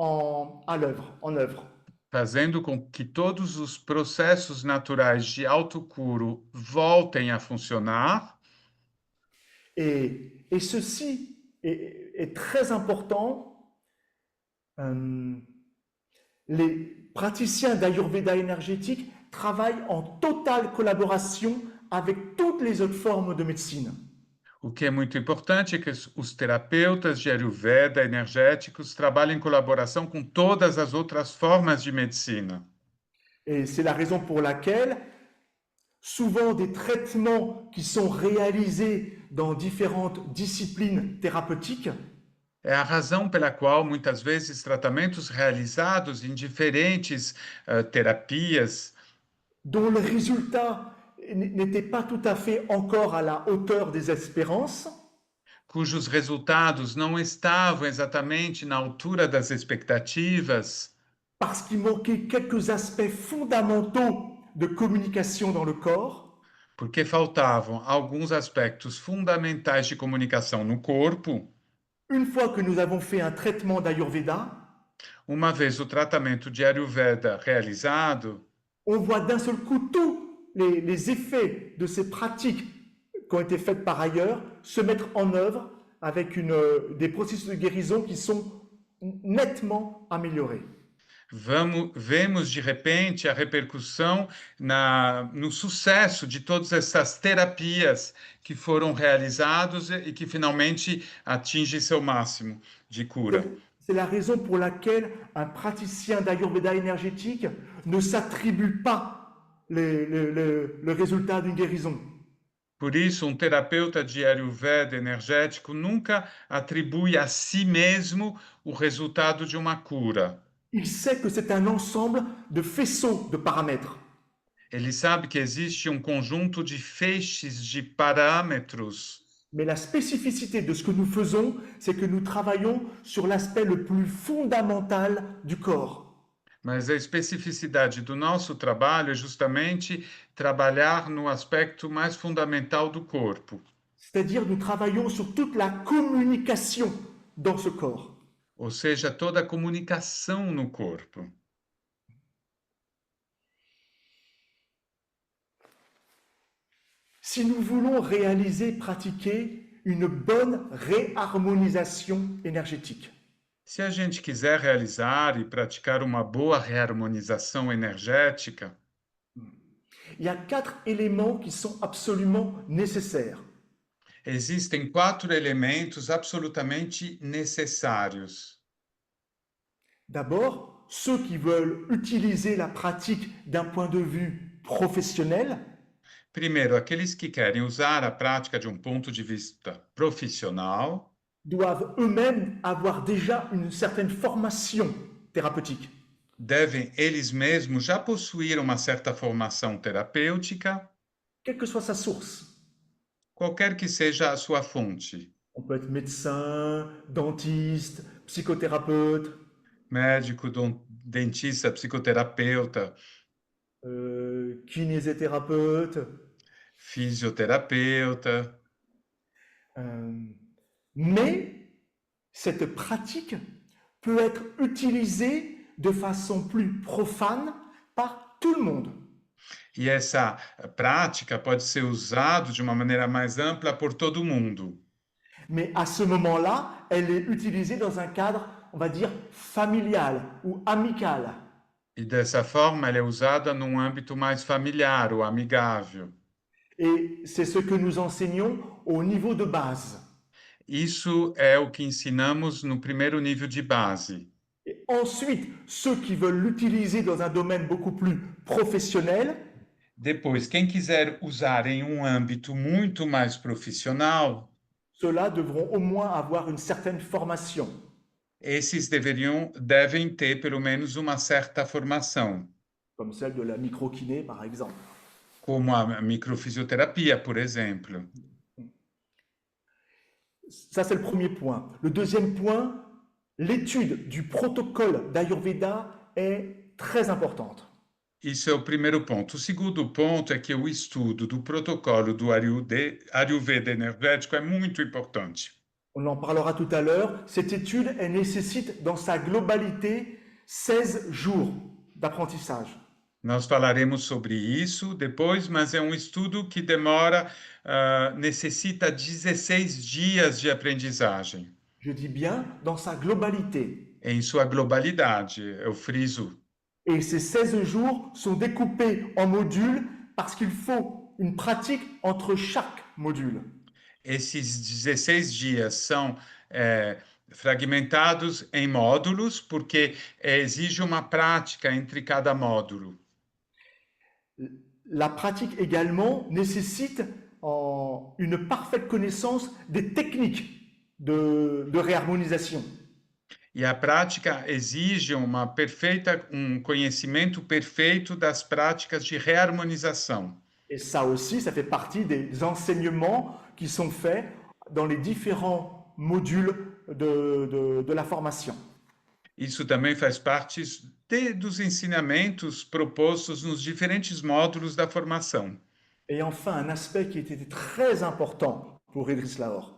à l'œuvre, en œuvre. fazendo com que todos os processos naturais de autocuro voltem a funcionar. Et ceci est très important. Les praticiens d'Ayurveda énergétique travaillent en totale collaboration avec toutes les autres formes de médecine. O que é muito importante é que os terapeutas de Ayurveda energéticos trabalham em colaboração com todas as outras formas de medicina. Et c'est la raison pour laquelle souvent des traitements qui sont réalisés dans différentes disciplines thérapeutiques É a razão pela qual muitas vezes tratamentos realizados em diferentes terapias, dont le résultat n'était pas tout à fait encore à la hauteur des espérances, cujos resultados não estavam exatamente na altura das expectativas, parce qu'il manquait quelques aspects fondamentaux de communication dans le corps, porque faltavam alguns aspectos fundamentais de comunicação no corpo. une fois que nous avons fait un traitement d'Ayurveda, Uma vez o tratamento de Ayurveda realizado, on voit d'un seul coup tous les effets de ces pratiques qui ont été faites par ailleurs se mettre en œuvre avec des processus de guérison qui sont nettement améliorés. vemos de repente a repercussão no sucesso de todas essas terapias que foram realizadas e que finalmente atingem seu máximo de cura. C'est la raison pour laquelle un praticien d'Ayurveda énergétique ne s'attribue pas le résultat d'une guérison. Por isso, terapeuta de Ayurveda energético nunca atribui a si mesmo o resultado de uma cura. Il sait que c'est un ensemble de faisceaux de paramètres. Ele sabe que existe conjunto de feixes de parâmetros. Mais la spécificité de ce que nous faisons, c'est que nous travaillons sur l'aspect le plus fondamental du corps. Mas a especificidade do nosso trabalho é justamente trabalhar no aspecto mais fundamental do corpo. C'est-à-dire nous travaillons sur toute la communication dans ce corps. Ou seja, toda a comunicação no corpo. Si nous voulons réaliser, pratiquer une bonne réharmonisation énergétique, Se a gente quiser realizar e praticar uma boa reharmonização energética, il y a 4 éléments qui sont absolument nécessaires. existem 4 elementos absolutamente necessários. D'abord, ceux qui veulent utiliser la pratique d'un point de vue professionnel, Primeiro, aqueles que querem usar a prática de ponto de vista profissional doivent eux-mêmes avoir déjà une certaine formation thérapeutique. devem eles mesmos já possuir uma certa formação terapêutica, Quelle que soit sa source. qualquer que seja a sua fonte. On peut être médecin, dentiste, psychothérapeute, Médico, dentista, psicoterapeuta, kinésithérapeute. fisioterapeuta. Euh, mais cette pratique peut être utilisée de façon plus profane par tout le monde. E essa prática pode ser usada de uma maneira mais ampla por todo mundo. Mais à ce moment-là, elle est utilisée dans un cadre, on va dire, familial ou amical. E dessa forma ela é usada num âmbito mais familiar ou amigável. Et c'est ce que nous enseignons au niveau de base. Isso é o que ensinamos no primeiro nível de base. Et ensuite, ceux qui veulent l'utiliser dans un domaine beaucoup plus professionnel, Depois, quem quiser usar em um âmbito muito mais profissional, ceux-là devront au moins avoir une certaine formation. esses devem ter pelo menos uma certa formação, Comme celle de la microkiné, par exemple. como a microfisioterapia, por exemplo. Ça, c'est le premier point. Le deuxième point, l'étude du protocole d'Ayurveda est très importante. Isso é o primeiro ponto. O segundo ponto é que o estudo do protocolo do Ayurveda energético é muito importante. On en parlera tout à l'heure. Cette étude, elle nécessite dans sa globalité 16 jours d'apprentissage. Nós falaremos sobre isso depois, mas é um estudo que necessita 16 dias de aprendizagem. Je dis bien dans sa globalité. Em sua globalidade, eu friso. Et ces 16 jours sont découpés en modules parce qu'il faut une pratique entre chaque module. Esses 16 dias são fragmentados em módulos, porque exige uma prática entre cada módulo. La pratique également nécessite une parfaite connaissance des techniques de réharmonisation. E a prática exige um conhecimento perfeito das práticas de reharmonização. Et ça aussi, ça fait partie des enseignements qui sont faits dans les différents modules de la formation. Isso também faz parte dos ensinamentos propostos nos diferentes módulos da formação. Et enfin, un aspect qui était très important pour Idriss Lahore.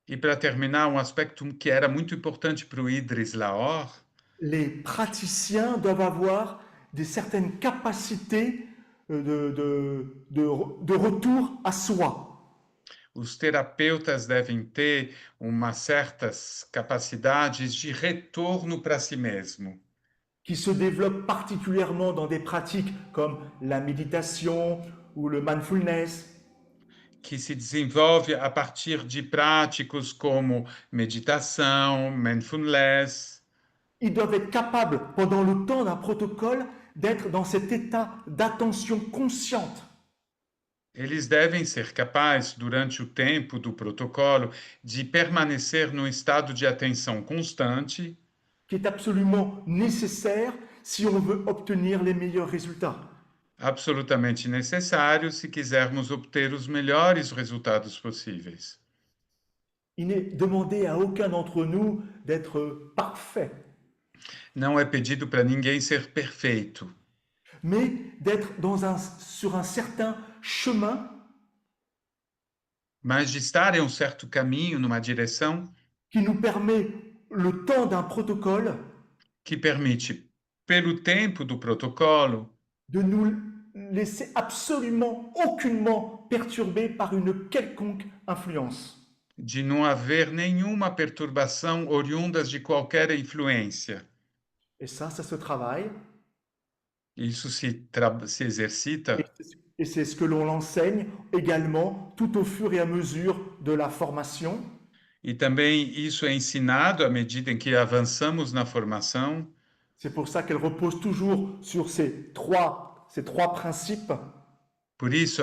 E para terminar, um aspecto que era muito importante para o Idriss Lahore, les praticiens doivent avoir certaines capacités de retour à soi. Os terapeutas devem ter certas capacidades de retorno para si mesmo. Qui se développent particulièrement dans des pratiques comme la méditation ou le mindfulness. Que se desenvolve a partir de práticas como meditação, mindfulness. Ils doivent être capables, pendant le temps d'un protocole, d'être dans cet état d'attention consciente. Eles devem ser capazes, durante o tempo do protocolo, de permanecer num estado de atenção constante, qui est absolument nécessaire si on veut obtenir les meilleurs résultats. Absolutamente necessário se quisermos obter os melhores resultados possíveis. Il n'est demandé à aucun d'entre nous d'être parfait. Não é pedido para ninguém ser perfeito, mais d'être sur un certain chemin mas de estar em um certo caminho, numa direção qui nous permet, le temps d'un protocole, que permite, pelo tempo do protocolo, de nous laisser absolument aucunement perturbés par une quelconque influence. De não haver nenhuma perturbação oriundas de qualquer influência. Et ça se travaille. Isso se exercita. Et c'est ce que l'on enseigne également tout au fur et à mesure de la formation. E também isso é ensinado à medida em que avançamos na formação. C'est pour ça qu'elle repose toujours sur ces trois principes. Por isso,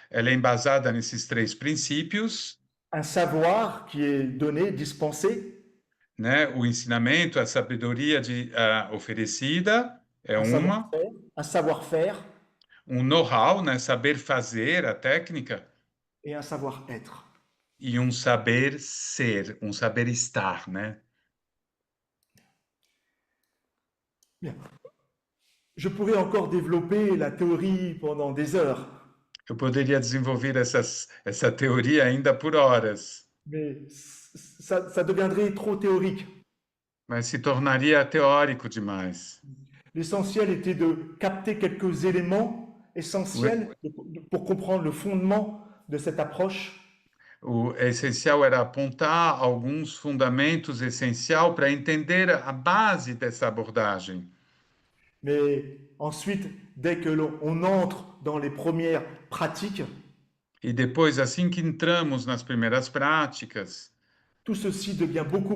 ela é embasada nesses 3 princípios. Un savoir qui est donné, dispensé. Né? O ensinamento, a sabedoria oferecida é uma. Un savoir-faire. Um know-how, né? Saber fazer, a técnica. Et un savoir-être. E um saber ser, um saber estar, né? Bien. Je pourrais encore développer la théorie pendant des heures, Eu poderia desenvolver essa teoria ainda por horas, mais ça deviendrait trop théorique. mas se tornaria teórico demais. L'essentiel était de capter quelques éléments essentiels pour comprendre le fondement de cette approche. O essencial era apontar alguns fundamentos essenciais para entender a base dessa abordagem. Mais ensuite, dès que l'on entre dans les premières pratiques, E depois, assim que entramos nas primeiras práticas, tout ceci devient beaucoup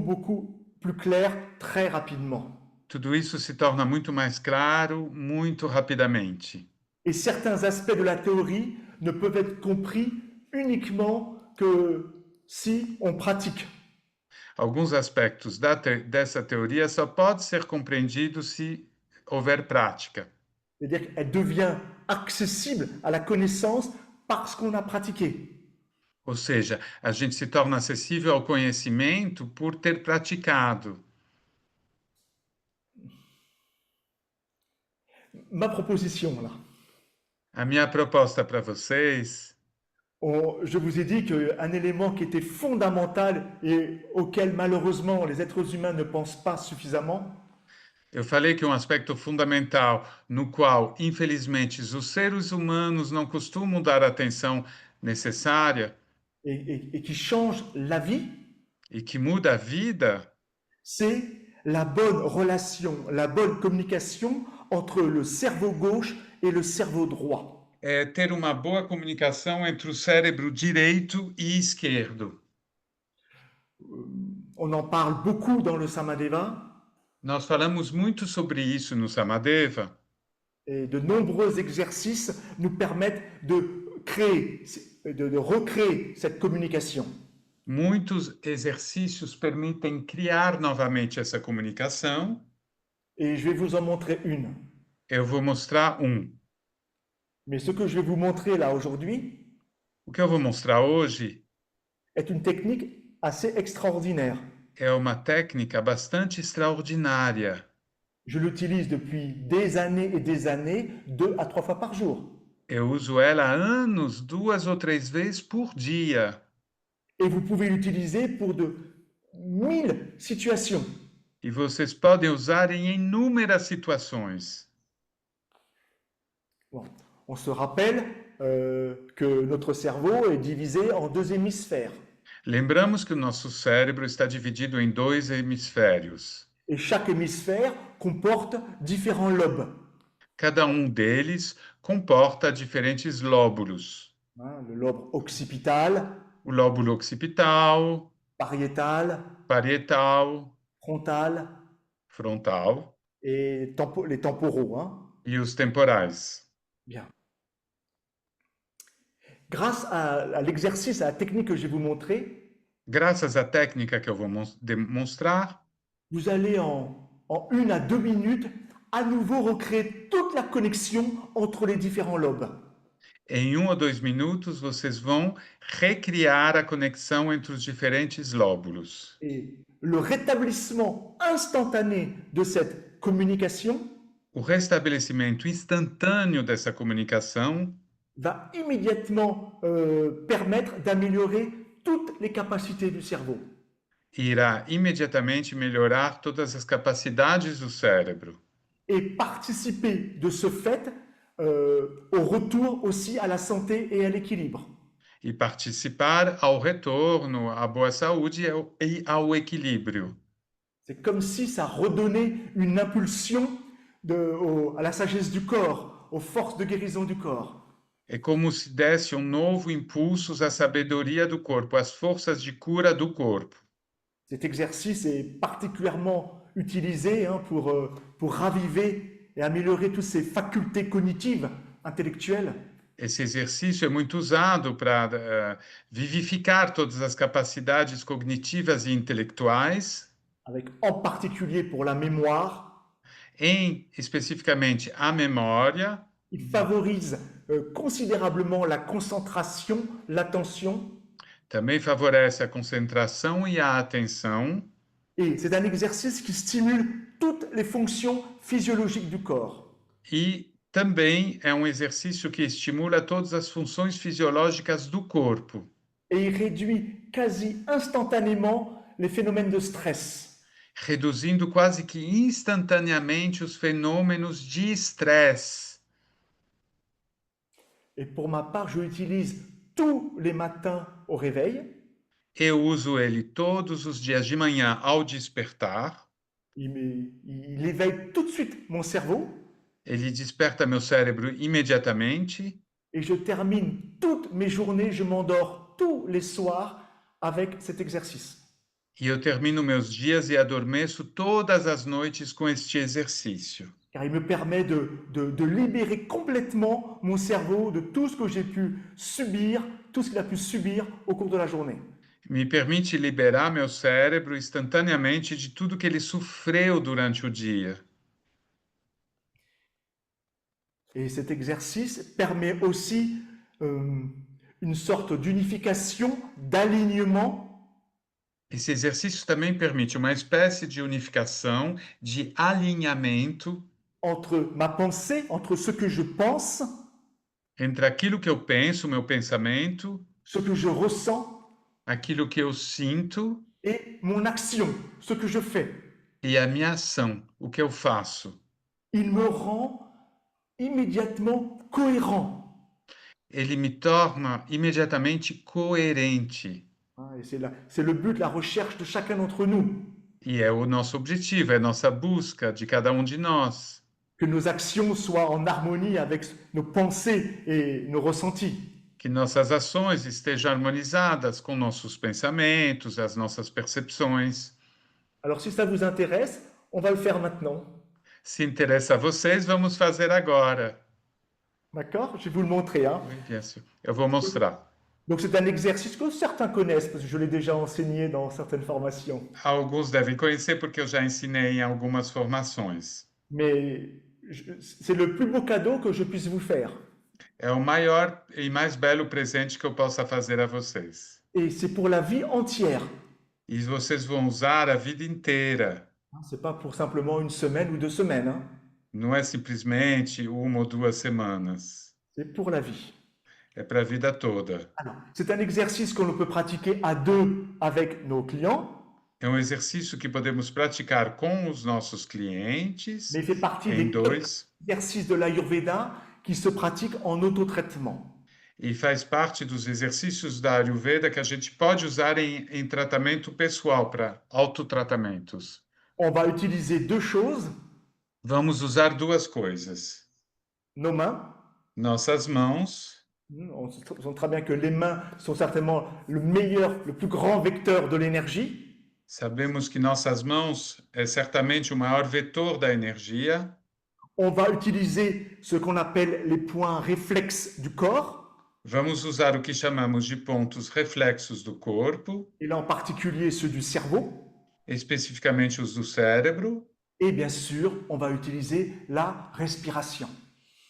plus clair très rapidement. tudo isso se torna muito mais claro, muito rapidamente. Et certains aspects de la théorie ne peuvent être compris uniquement que si on pratique. Alguns aspectos dessa teoria só pode ser compreendido se houver prática. C'est-à-dire qu'elle devient accessible à la connaissance parce qu'on a pratiqué. Ou seja, a gente se torna acessível ao conhecimento por ter praticado. Ma proposition, là. A minha proposta para vocês, Je vous ai dit qu'un élément qui était fondamental et auquel malheureusement les êtres humains ne pensent pas suffisamment, eu falei que um aspecto fundamental no qual, infelizmente, os seres humanos não costumam dar a atenção necessária et qui change la vie, e que muda a vida, c'est la bonne relation, la bonne communication entre le cerveau gauche et le cerveau droit. é ter uma boa comunicação entre o cérebro direito e esquerdo. On en parle beaucoup dans le Samadeva Nós falamos muito sobre isso no Samadeva, et de nombreux exercices nous permettent de créer, de recréer cette communication. muitos exercícios permitem criar novamente essa comunicação. Et je vais vous en montrer une. Eu vou mostrar um. Mais ce que je vais vous montrer là aujourd'hui O que eu vou mostrar hoje est une technique assez extraordinaire. é uma técnica bastante extraordinária. Je l'utilise depuis des années et des années, 2 à 3 fois par jour. Eu uso ela há anos, 2 ou 3 vezes por dia. Et vous pouvez l'utiliser pour de 1000 situations. E vocês podem usar em inúmeras situações. Bon, on se rappelle que notre cerveau est divisé en 2 hémisphères. Lembramos que o nosso cérebro está dividido em 2 hemisférios. Et chaque hémisphère comporte différents lobes. Cada deles comporta diferentes lóbulos. Le lobe occipital, O lóbulo occipital, pariétal, parietal, frontal frontal et les temporaux. e os temporais. Bien. Grâce à l'exercice, à la technique que je vais vous montrer, Graças à técnica que eu vou demonstrar, vous allez en 1 à 2 minutes à nouveau recréer toute la connexion entre les différents lobes. em 1 ou 2 minutos, vocês vão recriar a conexão entre os diferentes lóbulos. Et le rétablissement instantané de cette communication O restabelecimento instantâneo dessa comunicação va immédiatement permettre d'améliorer toutes les capacités du cerveau. irá imediatamente melhorar todas as capacidades do cérebro Et participer de ce fait au retour aussi à la santé et à l'équilibre. e participar ao retorno à boa saúde e ao equilíbrio. C'est comme si ça redonnait une impulsion à la sagesse du corps, aux forces de guérison du corps. É como se desse novo impulso à sabedoria do corpo, às forças de cura do corpo. Cet exercice est particulièrement utilisé pour raviver et améliorer toutes ces facultés cognitives, intellectuelles. Esse exercício é muito usado para vivificar todas as capacidades cognitivas e intelectuais, Avec en particulier pour la mémoire. especificamente a memória. Il favorise considérablement la concentration, l'attention. Também favorece a concentração e a atenção. Et c'est un exercice qui stimule toutes les fonctions physiologiques du corps. E também é um exercício que estimula todas as funções fisiológicas do corpo. Et il réduit quasi instantanément les phénomènes de stress. Reduzindo quase que instantaneamente os fenômenos de estresse. Et pour ma part, je l'utilise tous les matins au réveil. Eu uso ele todos os dias de manhã ao despertar. Il éveille tout de suite mon cerveau Ele desperta meu cérebro imediatamente et je termine toutes mes journées, je m'endors tous les soirs avec cet exercice. e eu termino meus dias e adormeço todas as noites com este exercício. Car il me permet de libérer complètement mon cerveau de tout ce que j'ai pu subir, tout ce qu'il a pu subir au cours de la journée. Me permite liberar meu cérebro instantaneamente de tudo que ele sofreu durante o dia. Et cet exercice permet aussi une sorte d'unification, d'alignement Esse exercício também permite uma espécie de unificação, de alinhamento entre ma pensée, entre ce que je pense, entre aquilo que eu penso, meu pensamento, ce que je ressens, aquilo que eu sinto et mon action, ce que je fais. e a minha ação, o que eu faço. Il me rend immédiatement cohérent. Ele me torna imediatamente coerente. Et c'est le but, la recherche de chacun d'entre nous. E é o nosso objetivo, é a nossa busca de cada um de nós. Que nos actions soient en harmonie avec nos pensées et nos ressentis. Que nossas ações estejam harmonizadas com nossos pensamentos, as nossas percepções. Alors, si ça vous intéresse, on va le faire maintenant. Se interessa a vocês, vamos fazer agora. D'accord? Je vais vous le montrer. Hein? Oui, bien sûr. Eu vou mostrar. Donc, c'est un exercice que certains connaissent, parce que je l'ai déjà enseigné dans certaines formations. Alguns devem conhecer porque eu já ensinei em algumas formações. Mais c'est le plus beau cadeau que je puisse vous faire. É o maior e mais belo presente que eu possa fazer a vocês. Et c'est pour la vie entière. E vocês vão usar a vida inteira. C'est pas pour simplement une semaine ou 2 semaines. Hein? Não é simplesmente 1 ou 2 semanas. C'est pour la vie. É para a vida toda. Alors, c'est un exercice que l'on peut pratiquer à deux avec nos clients. É um exercício que podemos praticar com os nossos clientes, Mais il fait partie em des dois, exercices de l'Ayurveda qui se pratiquent en autotraitement. e faz parte dos exercícios da Ayurveda que a gente pode usar em tratamento pessoal, para autotratamentos. On va utiliser deux choses, Vamos usar duas coisas. nos mains. Nossas mãos. On sent très bien que les mains sont certainement le meilleur, le plus grand vecteur de l'énergie. Sabemos que nossas mãos é certamente o maior vetor da energia. On va utiliser ce qu'on appelle les points réflexes du corps. Vamos usar o que chamamos de pontos reflexos do corpo, Et là en particulier ceux du cerveau. especificamente os do cérebro. Et bien sûr, on va utiliser la respiration.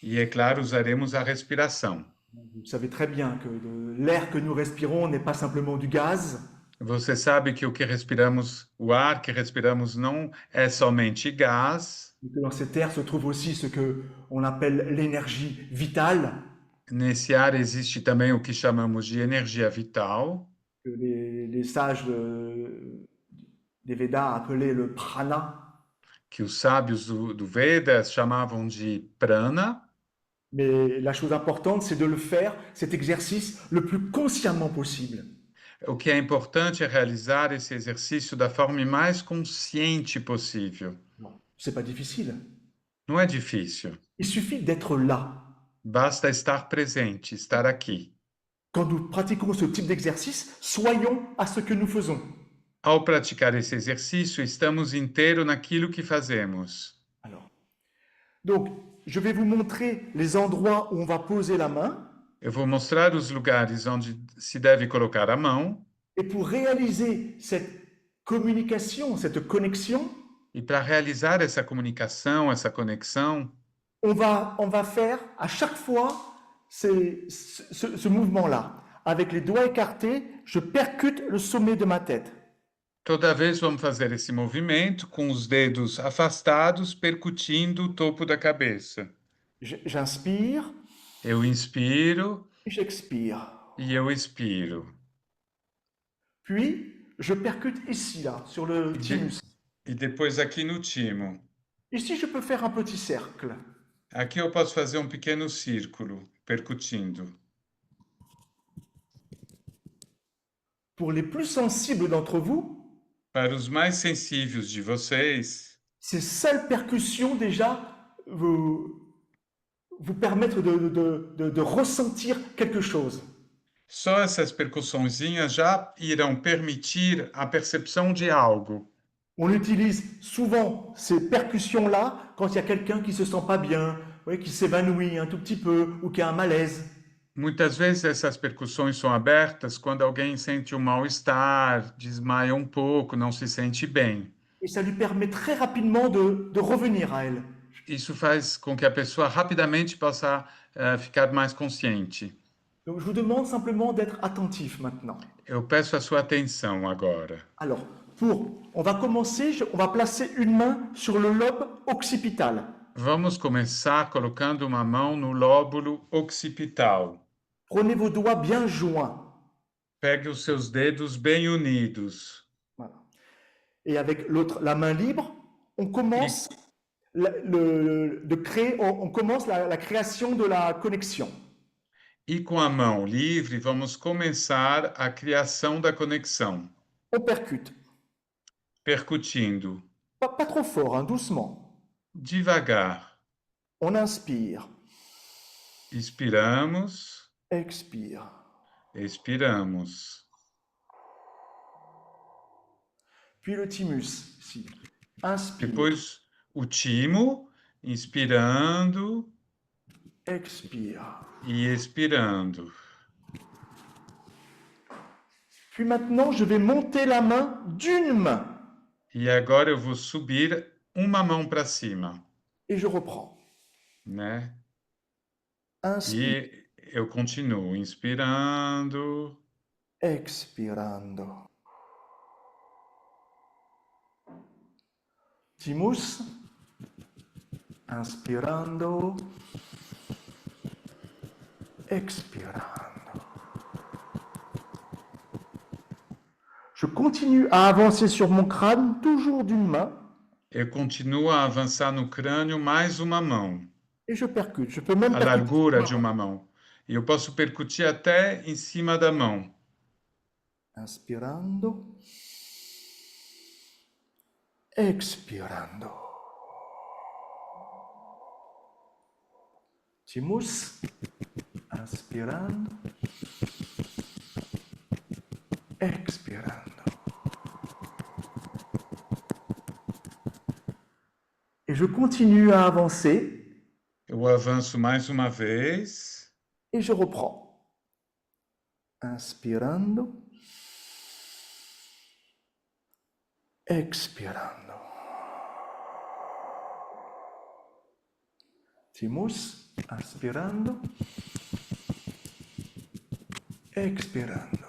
E, é claro, usaremos a respiração. Vous savez très bien que l'air que nous respirons n'est pas simplement du gaz. Você sabe que o que respiramos, o ar que respiramos não é somente gás. Et que dans cet air se trouve aussi ce que on appelle l'énergie vitale. Nesse ar existe também o que chamamos de energia vital, Que les sages des Védas appelaient le prana. que os sábios do Veda chamavam de prana. Mais la chose importante, c'est de le faire, cet exercice, le plus consciemment possible. O que é importante é realizar esse exercício da forma mais consciente possível. C'est pas difficile. Não é difícil. Il suffit d'être là. Basta estar presente, estar aqui. Quand nous pratiquons ce type d'exercice, soyons à ce que nous faisons. Ao praticar esse exercício, estamos inteiros naquilo que fazemos. Alors, donc, je vais vous montrer les endroits où on va poser la main. Eu vou mostrar os lugares onde se deve colocar a mão. Et pour réaliser cette communication, cette connexion, E para realizar essa comunicação, essa conexão, on va faire à chaque fois ce mouvement-là. Avec les doigts écartés, je percute le sommet de ma tête. toda vez vamos fazer esse movimento com os dedos afastados, percutindo o topo da cabeça. J'inspire eu inspiro et j'expire. e eu expiro. Puis, je percute ici, là, sur le E, thymus. e depois aqui no timo. Ici, je peux faire un petit cercle. Aqui eu posso fazer um pequeno círculo, percutindo. Pour les plus sensibles d'entre vous, Para os mais sensíveis de vocês, ces seules percussions déjà vous permettre de ressentir quelque chose. só essas percussõezinhas já irão permitir a percepção de algo. On utilise souvent ces percussions-là quand il y a quelqu'un qui se sent pas bien, oui, qui s'évanouit un tout petit peu ou qui a un malaise. Muitas vezes essas percussões são abertas quando alguém sente um mal-estar, desmaia um pouco, não se sente bem. Et ça lui permet très rapidement de revenir à elle. Isso faz com que a pessoa rapidamente possa ficar mais consciente. Donc je vous demande simplement d'être attentif maintenant. Eu peço a sua atenção agora. Alors, on va commencer, on va placer une main sur le lobe occipital. Vamos começar colocando uma mão no lóbulo occipital. Prenez vos doigts bien joints. Pegue os seus dedos bem unidos. Voilà. Et avec l'autre, la main libre, on commence on commence la création de la connexion. E com a mão livre, vamos começar a criação da conexão. On percute. Percutindo. Pas trop fort, hein, doucement. Devagar. On inspire. Inspiramos. Expire. Expiramos. Puis le thymus, ici. Inspire. Depois o timo, inspirando Expire. e expirando. Puis maintenant, je vais monter la main d'une main. E agora eu vou subir uma mão para cima, Et je reprends. né? Inspire. E eu continuo inspirando, Expirando. Thymus. Inspirando. Expirando. Je continue à avancer sur mon crâne, toujours d'une main, eu continuo a avançar no crânio mais uma mão, et je percute. Je peux même a percuter. largura de uma mão. E eu posso percutir até em cima da mão. Inspirando. Expirando. Thymus. Inspirando. Expirando. Et je continue à avancer Eu avanço mais uma vez. et je reprends. Inspirando. Expirando. Thymus. Inspirando. Expirando.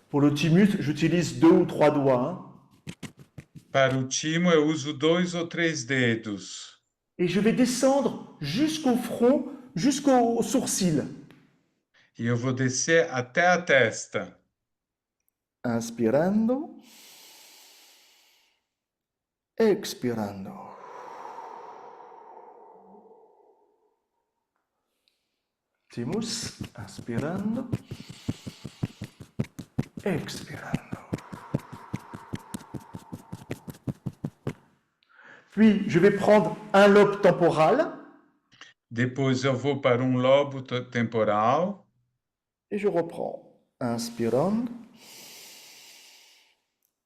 Pour le thymus, j'utilise 2 ou 3 doigts. Hein. Para o timo, eu uso 2 ou 3 dedos. Et je vais descendre jusqu'au front, jusqu'au sourcil. E eu vou descer até a testa. Inspirando. Expirando. Thymus. Inspirando. Expirando. Puis, je vais prendre un lobe temporal Depois eu vou para um lobo temporal. et je reprends. Inspirando.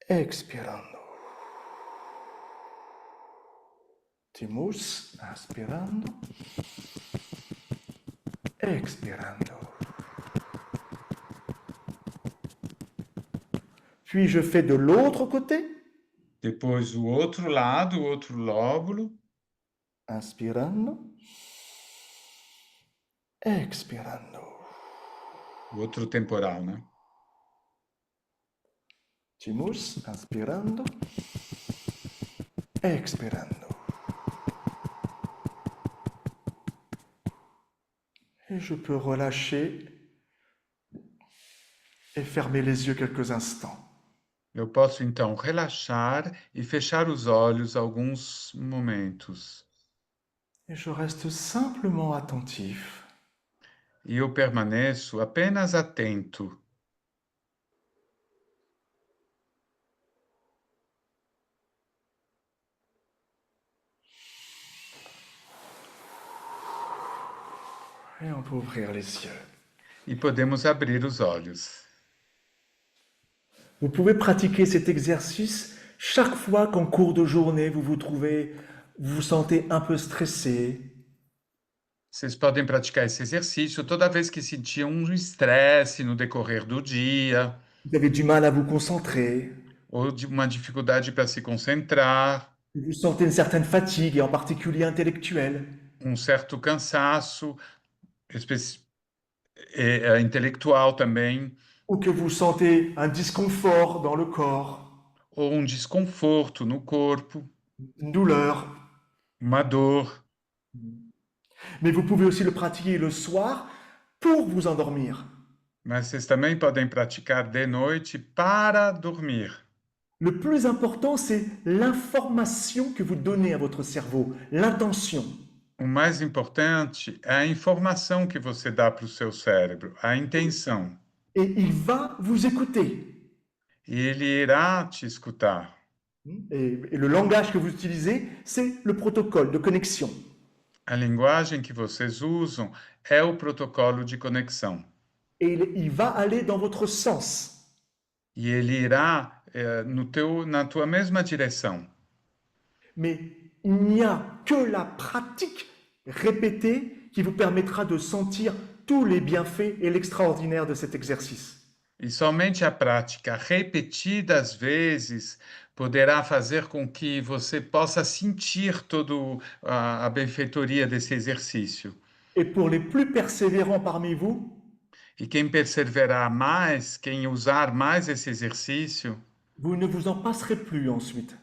Expirando. Thymus. Inspirando. Expirando. Puis, je fais de l'autre côté. Depois o outro lado, o outro lóbulo. Inspirando. Expirando. O outro temporal, né? Thymus. Inspirando. Expirando. Et je peux relâcher et fermer les yeux quelques instants. Eu posso então relaxar e fechar os olhos alguns momentos. Et je reste simplement attentif E eu permaneço apenas atento. et on peut ouvrir les yeux. E podemos abrir os olhos. Vous pouvez pratiquer cet exercice chaque fois qu'en cours de journée vous vous sentez un peu stressé, Vocês podem praticar esse exercício toda vez que sentir um estresse no decorrer do dia, vous avez du mal à vous concentrer, ou de uma dificuldade para se concentrar, vous sentez une certaine fatigue, et en particulier intellectuelle, certo cansaço especi- intelectual também, ou que vous sentez un disconfort dans le corps, ou desconforto no corpo, une douleur. uma dor. Mais vous pouvez aussi le pratiquer le soir pour vous endormir. Mas vocês também podem praticar de noite para dormir. Le plus important, c'est l'information que vous donnez à votre cerveau, l'intention. O mais importante é a informação que você dá para o seu cérebro, a intenção. Et il va vous écouter. E ele irá te escutar. Et le langage que vous utilisez, c'est le protocole de connexion. A linguagem que vocês usam é o protocolo de conexão. Et il va aller dans votre sens. E ele irá na tua mesma direção. Mais il n'y a que la pratique répétée qui vous permettra de sentir tous les bienfaits et l'extraordinaire de cet exercice. E somente a prática repetida às vezes poderá fazer com que você possa sentir toda a benfeitoria desse exercício. Et pour les plus persévérants parmi vous, E quem perseverar mais, quem usar mais esse exercício, vous ne vous en passerez plus ensuite.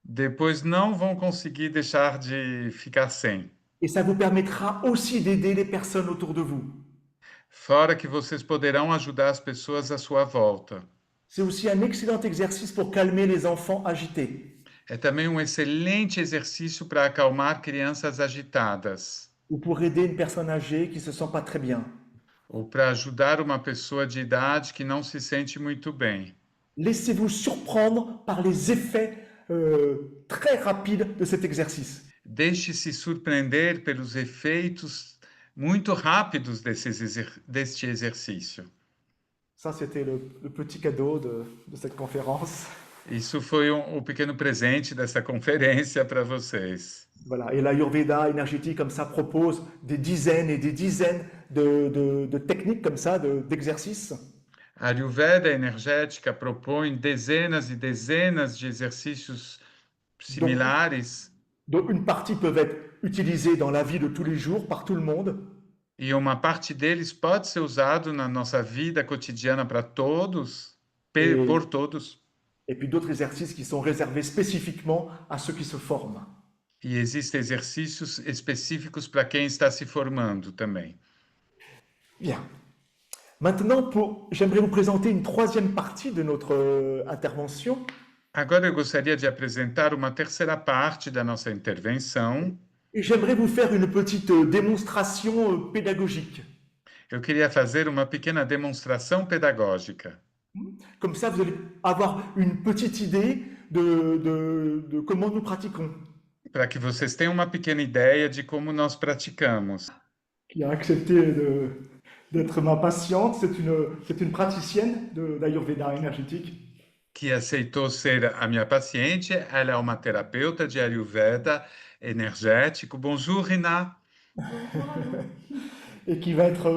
depois não vão conseguir deixar de ficar sem. Et ça vous permettra aussi d'aider les personnes autour de vous. Fora que vocês poderão ajudar as pessoas à sua volta. C'est aussi un excellent exercice pour calmer les enfants agités É também um excelente exercício para acalmar crianças agitadas, ou pour aider une personne âgée qui ne se sent pas très bien. ou para ajudar uma pessoa de idade que não se sente muito bem. Laissez-vous surprendre par les effets très rapides de cet exercice. Deixe-se surpreender pelos efeitos muito rápidos deste exercício. Ça, c'était le petit cadeau de cette conférence. Isso foi o pequeno presente dessa conferência para vocês. Voilà. Et l'Ayurveda énergétique, comme ça, propose des dizaines et des dizaines de techniques comme ça, d'exercices. A Ayurveda energética propõe dezenas e dezenas de exercícios similares, dont une partie peuvent être utilisées dans la vie de tous les jours par tout le monde. e uma parte deles pode ser usado na nossa vida cotidiana para todos, por todos, Et puis d'autres exercices qui sont réservés spécifiquement à ceux qui se forment. e existem exercícios específicos para quem está se formando também. Bien. Maintenant, j'aimerais vous présenter une troisième partie de notre intervention. Agora eu gostaria de apresentar uma terceira parte da nossa intervenção. Et j'aimerais vous faire une petite démonstration pédagogique. Eu queria fazer uma pequena demonstração pedagógica. Comme ça, vous allez avoir une petite idée de comment nous pratiquons. Para que vocês tenham uma pequena ideia de como nós praticamos. Qui a accepté d'être ma patiente, c'est une praticienne d'Ayurveda énergétique. Que aceitou ser a minha paciente, ela é uma terapeuta de Ayurveda énergético. Bonjour, Rina. Et qui va être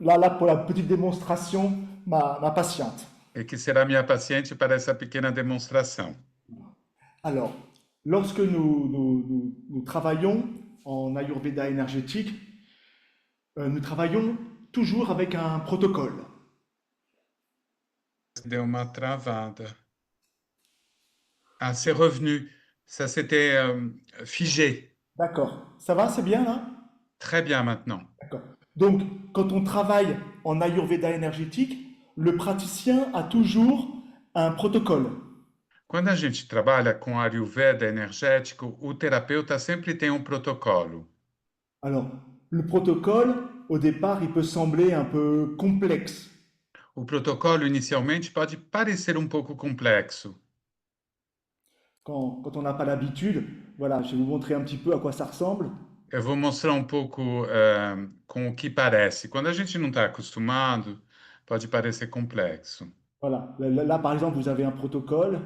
là pour la petite démonstration, ma patiente. E que será minha paciente para essa pequena demonstração. Alors, lorsque nous travaillons en Ayurveda énergétique, nous travaillons toujours avec un protocole. Deu uma travada. Ah, c'est revenu. Ça s'était figé. D'accord. Ça va, c'est bien là? Très bien maintenant. D'accord. Donc, quand on travaille en Ayurveda énergétique, le praticien a toujours un protocole. Quando a gente trabalha com Ayurveda energético, o terapeuta sempre tem um protocolo. Alors, le protocole, au départ, il peut sembler un peu complexe. O protocolo inicialmente pode parecer um pouco complexo. Quand on n'a pas l'habitude, voilà, je vais vous montrer un petit peu à quoi ça ressemble. Eu vou mostrar um pouco com o que parece. Quando a gente não está acostumado, pode parecer complexo. Voilà, là, par exemple, vous avez un protocole.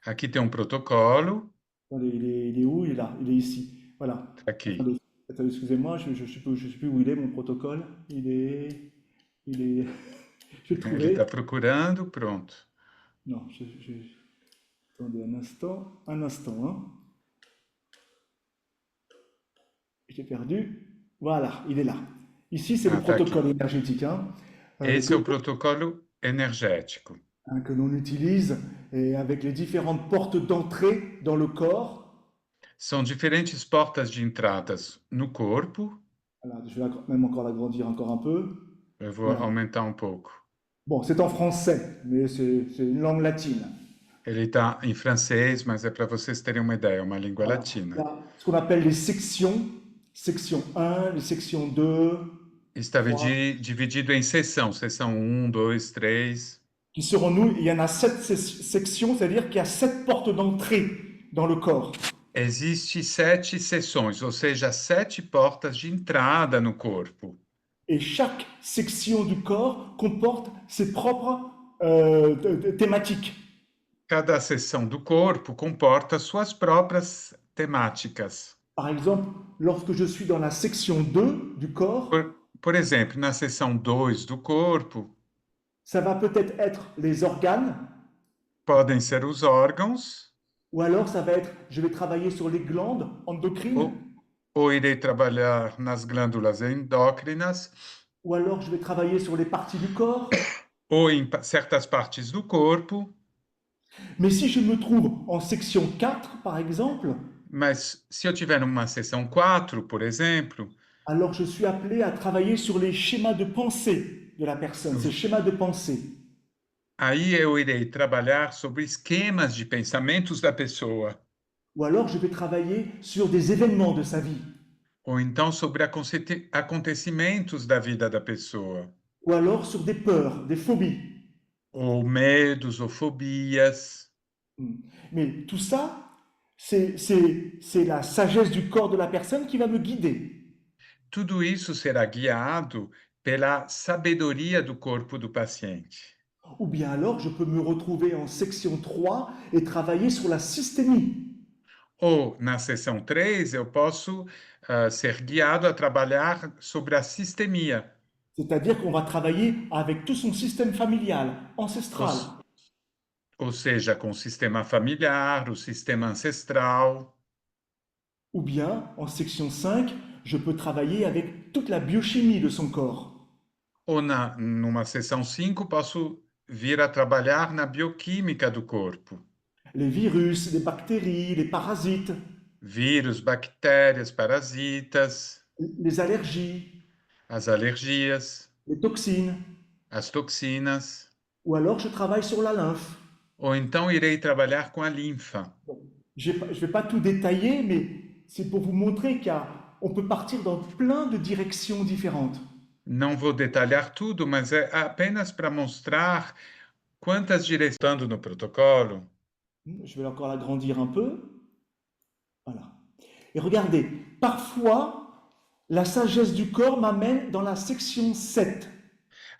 Aqui tem um protocolo, Attendez, il est où? Il est là, il est ici. Voilà. tá aqui. Attendez, attendez, excusez-moi, je sais plus où il est, mon protocole. Il est, je vais le Ele está trouver. procurando, pronto. Non, attendez un instant, hein. J'ai perdu. Voilà, il est là. Ici, c'est le Ah, tá aqui. protocole énergétique, hein, Esse é o protocolo energético. que l'on utilise et avec les différentes portes d'entrée dans le corps. São diferentes portas de entradas no corpo. Voilà, je vais même encore l'agrandir encore un peu. Eu vou Voilà. aumentar um pouco. Bon, c'est en français, mais c'est une langue latine. Ele está em francês, mas é para vocês terem uma ideia, é uma língua Voilà. Il y latina. a ce qu'on appelle les sections. Section 1, les sections 2, Está 3, dividido em seção 1, 2, 3. qui seront nous, il y en a 7 sections, c'est-à-dire qu'il y a 7 portes d'entrée dans le corps. Existe 7 seções, ou seja, 7 portas de entrada no corpo. Et chaque section du corps comporte ses propres thématiques. Cada seção do corpo comporta suas próprias temáticas. Par exemple, lorsque je suis dans la section 2 du corps, Por exemplo, na seção 2 do corpo, ça va peut-être être les organes, podem ser os órgãos, ou alors ça va être, je vais travailler sur les glandes endocrines, ou irei trabalhar nas glândulas endócrinas, ou alors je vais travailler sur les parties du corps. ou em certas partes do corpo. Mais si je me trouve en section 4, par exemple, Mas se eu tiver uma seção 4, por exemplo, alors je suis appelé à travailler sur les schémas de pensée de la personne, ces schémas de pensée. aí eu irei trabalhar sobre esquemas de pensamentos da pessoa, Ou alors je vais travailler sur des événements de sa vie. ou então sobre acontecimentos da vida da pessoa, Ou alors sur des peurs, des phobies. ou medos ou fobias. Mais tout ça, c'est la sagesse du corps de la personne qui va me guider. Tudo isso será guiado pela sabedoria do corpo do paciente. Ou bien alors je peux me retrouver en section 3 et travailler sur la systémie. Ou, na seção 3, eu posso ser guiado a trabalhar sobre a sistemia. C'est-à-dire qu'on va travailler avec tout son système familial, ancestral. Ou seja, com o sistema familiar, o sistema ancestral. Ou bien, en section 5, je peux travailler avec toute la biochimie de son corps. Ou numa seção 5, posso vir a trabalhar na bioquímica do corpo. Les virus, les bactéries, les parasites, Vírus, bactérias, parasitas, les allergies, as alergias, les toxines. as toxinas. Ou alors je travaille sur la lymphe. Ou então irei trabalhar com a linfa. Je ne vais pas tout détailler, mais c'est pour vous montrer qu'on peut partir dans plein de directions différentes. Não vou detalhar tudo, mas é apenas para mostrar quantas direções no protocolo. Je vais encore l'agrandir un peu. Voilà. Et regardez, parfois, la sagesse du corps m'amène dans la section 7.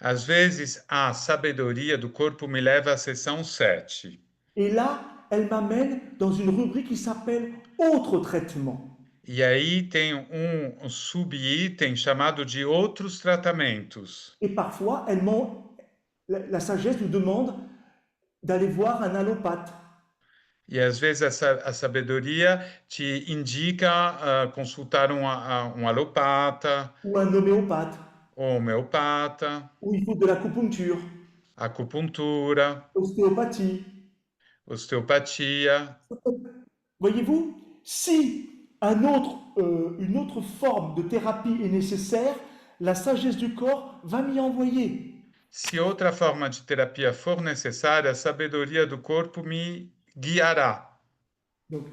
Às vezes, a sabedoria do corpo me leva à seção 7. Et là, elle m'amène dans une rubrique qui s'appelle Autres traitements. E aí tem um subitem chamado de outros tratamentos. Et parfois, la sagesse nous demande d'aller voir un allopathe. E às vezes a sabedoria te indica consultar um alopata, Ou un homéopathe, ou homeopata, où il faut de l'acupuncture, acupuntura, ostéopathie. osteopatia. Voyez-vous, si une autre forme de thérapie est nécessaire, la sagesse du corps va m'y envoyer. Se outra forma de terapia for necessária, a sabedoria do corpo me guiará. Donc,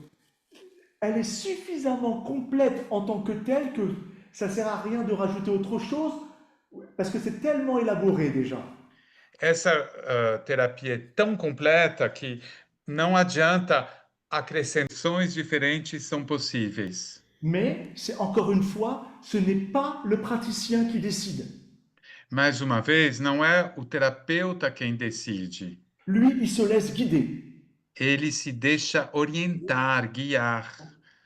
elle est suffisamment complète en tant que telle que ça ne sert à rien de rajouter autre chose, parce que c'est tellement élaboré déjà. Essa terapia é tão completa que não adianta acrescentações diferentes são possíveis. Mais, c'est encore une fois, ce n'est pas le praticien qui décide. Mais uma vez, não é o terapeuta quem decide. Lui, il se laisse guider. Ele se deixa orientar, guiar.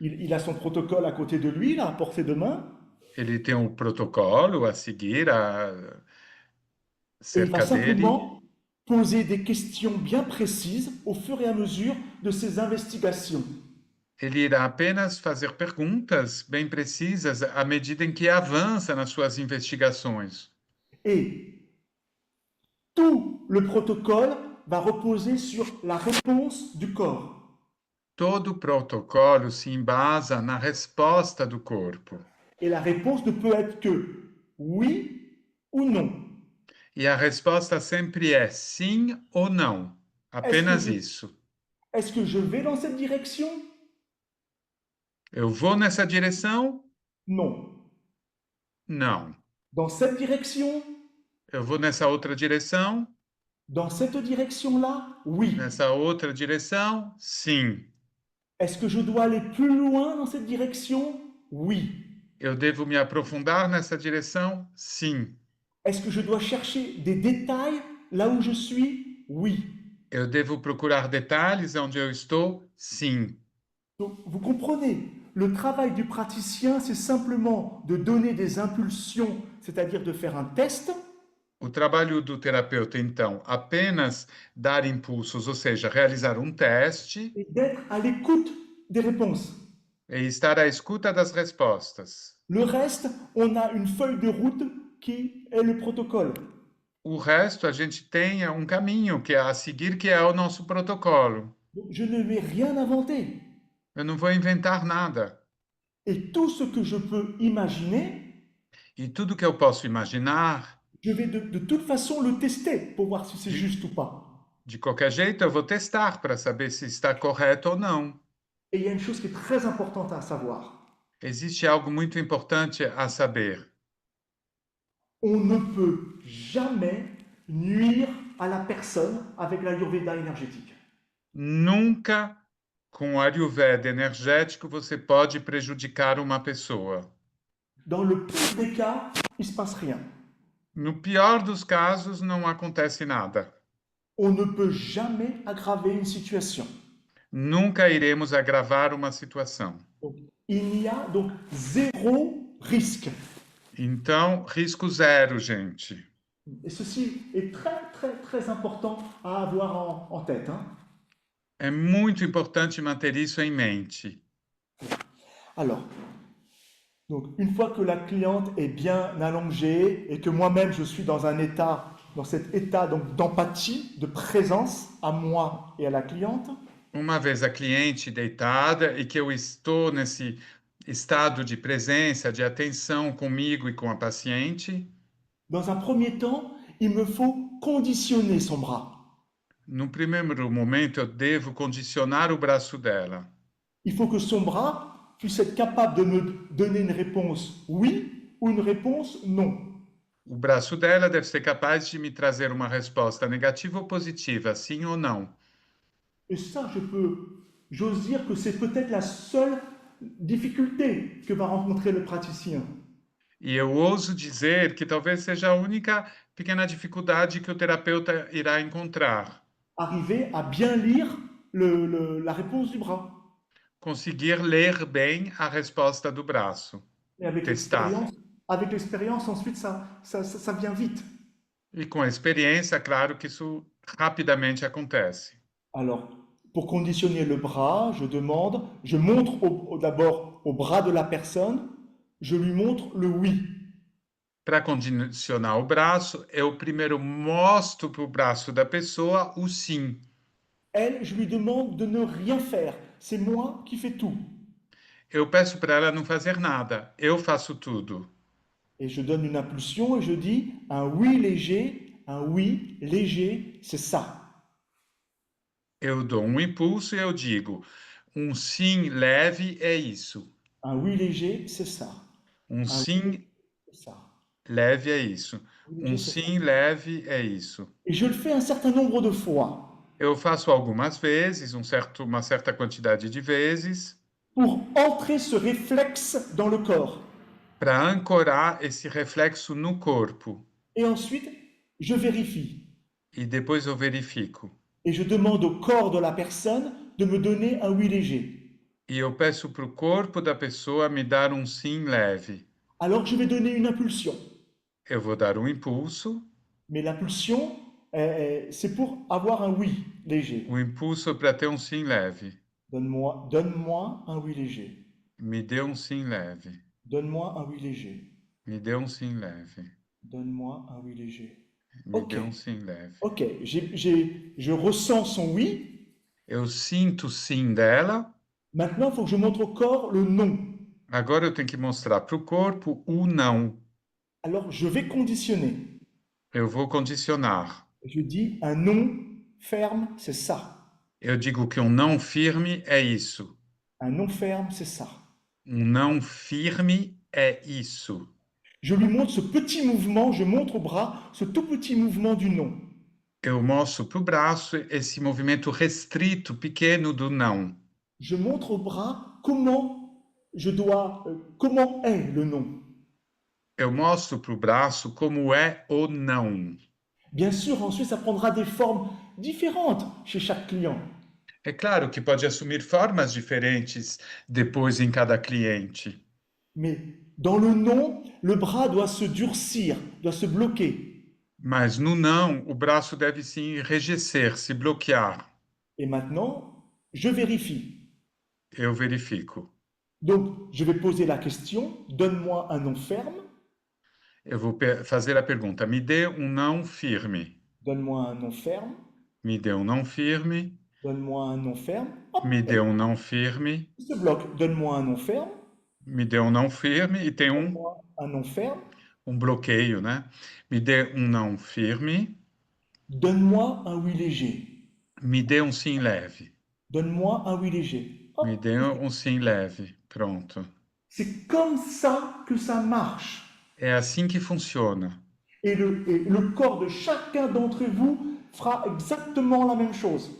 Il a son protocole à côté de lui, là, à portée de main, Ele tem um protocolo a seguir, et il va cerca dele, simplement poser des questions bien précises au fur et à mesure de ses investigations. ele irá apenas fazer perguntas bem precisas à medida em que avança nas suas investigações. Et tout le protocole va reposer sur la réponse du corps. Todo o protocolo se embasa na resposta do corpo. Et la réponse ne peut être que oui ou non. E a resposta sempre é sim ou não. Apenas Est-ce que je- isso. Est-ce que je vais dans cette direction? Eu vou nessa direção? Non. Não. Dans cette direction? Eu vou nessa outra direção? Dans cette direction-là? Oui. Nessa outra direção? Sim. Est-ce que je dois aller plus loin dans cette direction? Oui. Eu devo me aprofundar nessa direção? Sim. Est-ce que je dois chercher des détails là où je suis? Oui. Eu devo procurar detalhes onde eu estou? Sim. Donc, vous comprenez, le travail du praticien, c'est simplement de donner des impulsions, c'est-à-dire de faire un test, O trabalho do terapeuta, então, apenas dar impulsos, ou seja, realizar um teste et d'être à l'écoute des réponses. e estar à escuta das respostas. Le reste, on a une feuille de route qui est le protocole. O resto, a gente tem um caminho que é a seguir, que é o nosso protocolo. Donc, je ne vais rien inventer. Eu não vou inventar nada. Et tout ce que je peux imaginer, E tudo que eu posso imaginar, je vais de toute façon le tester pour voir si c'est juste ou pas. de qualquer jeito, eu vou testar para saber se está correto ou não. Et il y a une chose qui est très importante à savoir. Existe algo muito importante a saber. On ne peut jamais nuire à la personne avec l'Ayurveda énergétique. Nunca, com o Ayurveda energético, você pode prejudicar uma pessoa. Dans le pire des cas, il ne se passe rien. No pior dos casos, não acontece nada. On ne peut jamais aggraver une situation. Nunca iremos agravar uma situação. Donc, il n'y a donc zéro risque. Então, risco zero, gente. Et ceci est très, très, très important à avoir en tête. Hein. É muito importante manter isso em mente. Alors, donc, une fois que la cliente est bien allongée et que moi-même je suis dans un état, dans cet état donc d'empathie, de présence à moi et à la cliente, Uma vez a cliente deitada e que eu estou nesse estado de presença, de atenção comigo e com a paciente, dans un premier temps, il me faut conditionner son bras. no primeiro momento eu devo condicionar o braço dela. Il faut que son bras puisse être capable de me donner une réponse oui ou une réponse non. O braço dela deve ser capaz de me trazer uma resposta negativa ou positiva, sim ou não. Et ça, j'ose dire que c'est peut-être la seule difficulté que va rencontrer le praticien. E eu ouso dizer que talvez seja a única pequena dificuldade que o terapeuta irá encontrar. Arriver à bien lire la réponse du bras. Conseguir ler bem a resposta do braço. Et Testar. avec l'expérience, ensuite, ça vient vite. E com a experiência, claro que isso rapidamente acontece. Alors, pour conditionner le bras, je montre d'abord au bras de la personne, je lui montre le oui. Para condicionar o braço, eu primeiro mostro para o braço da pessoa o sim. Elle, je lui demande de ne rien faire. C'est moi qui fais tout. Eu peço para ela não fazer nada. Eu faço tudo. Et je donne une impulsion et je dis un oui léger, c'est ça. Eu dou um impulso e eu digo, um sim leve é isso. Un oui léger, c'est ça. Um Un oui, sim c'est ça. leve é isso. Oui Um léger, c'est ça. sim leve é isso. Et je le fais un certain nombre de fois Eu faço algumas vezes, uma certa quantidade de vezes, pour entrer ce réflexe dans le corps. para ancorar esse reflexo no corpo. Et ensuite, je vérifie. E depois eu verifico. Et je demande au corps de la personne de me donner un oui léger. E eu peço para o corpo da pessoa me dar um sim leve. Alors je vais donner une impulsion. Eu vou dar um impulso. Mais l'impulsion, c'est pour avoir un oui léger. O impulso é para ter um sim leve. Donne-moi un oui léger. Me dê um sim leve. Donne-moi un oui léger. Me dê um sim leve. Donne-moi un oui léger. Me Ok. dê um sim leve. Ok, je ressens son oui. Eu sinto o sim dela. Maintenant, il faut que je montre au corps le non. Agora eu tenho que mostrar para o corpo o não. Alors, je vais conditionner. Eu vou condicionar. Je dis un non ferme, c'est ça. Eu digo que um não firme é isso. Un non ferme, c'est ça. Um não firme é isso. Je lui montre ce petit mouvement, je montre au bras ce tout petit mouvement du non. Eu mostro para o braço esse movimento restrito, pequeno do não. Je montre au bras comment est le non. Eu mostro para o braço como é o não. Bien sûr, ensuite, ça prendra des formes différentes chez chaque client. É claro que pode assumir formas diferentes depois em cada cliente. Mais dans le non, le bras doit se durcir, doit se bloquer. Mas no não, o braço deve se enrijecer, se bloquear. Et maintenant, je vérifie. Eu verifico. Donc, je vais poser la question, donne-moi un non ferme, Eu vou fazer a pergunta: me dê um não firme. donne-moi un non ferme, Me dê um não firme. donne-moi un non ferme. Hop, Me dê um não firme. il se bloque. Donne-moi un non ferme, Me dê um não firme e tem donne-moi un non ferme, bloqueio, né? Me dê um não firme. donne-moi un oui léger. Me dê um sim leve. Donne-moi un oui léger. Hop, Me dê um sim leve. Pronto. c'est comme ça que ça marche. É assim que funciona. Et le corps de chacun d'entre vous fera exactement la même chose.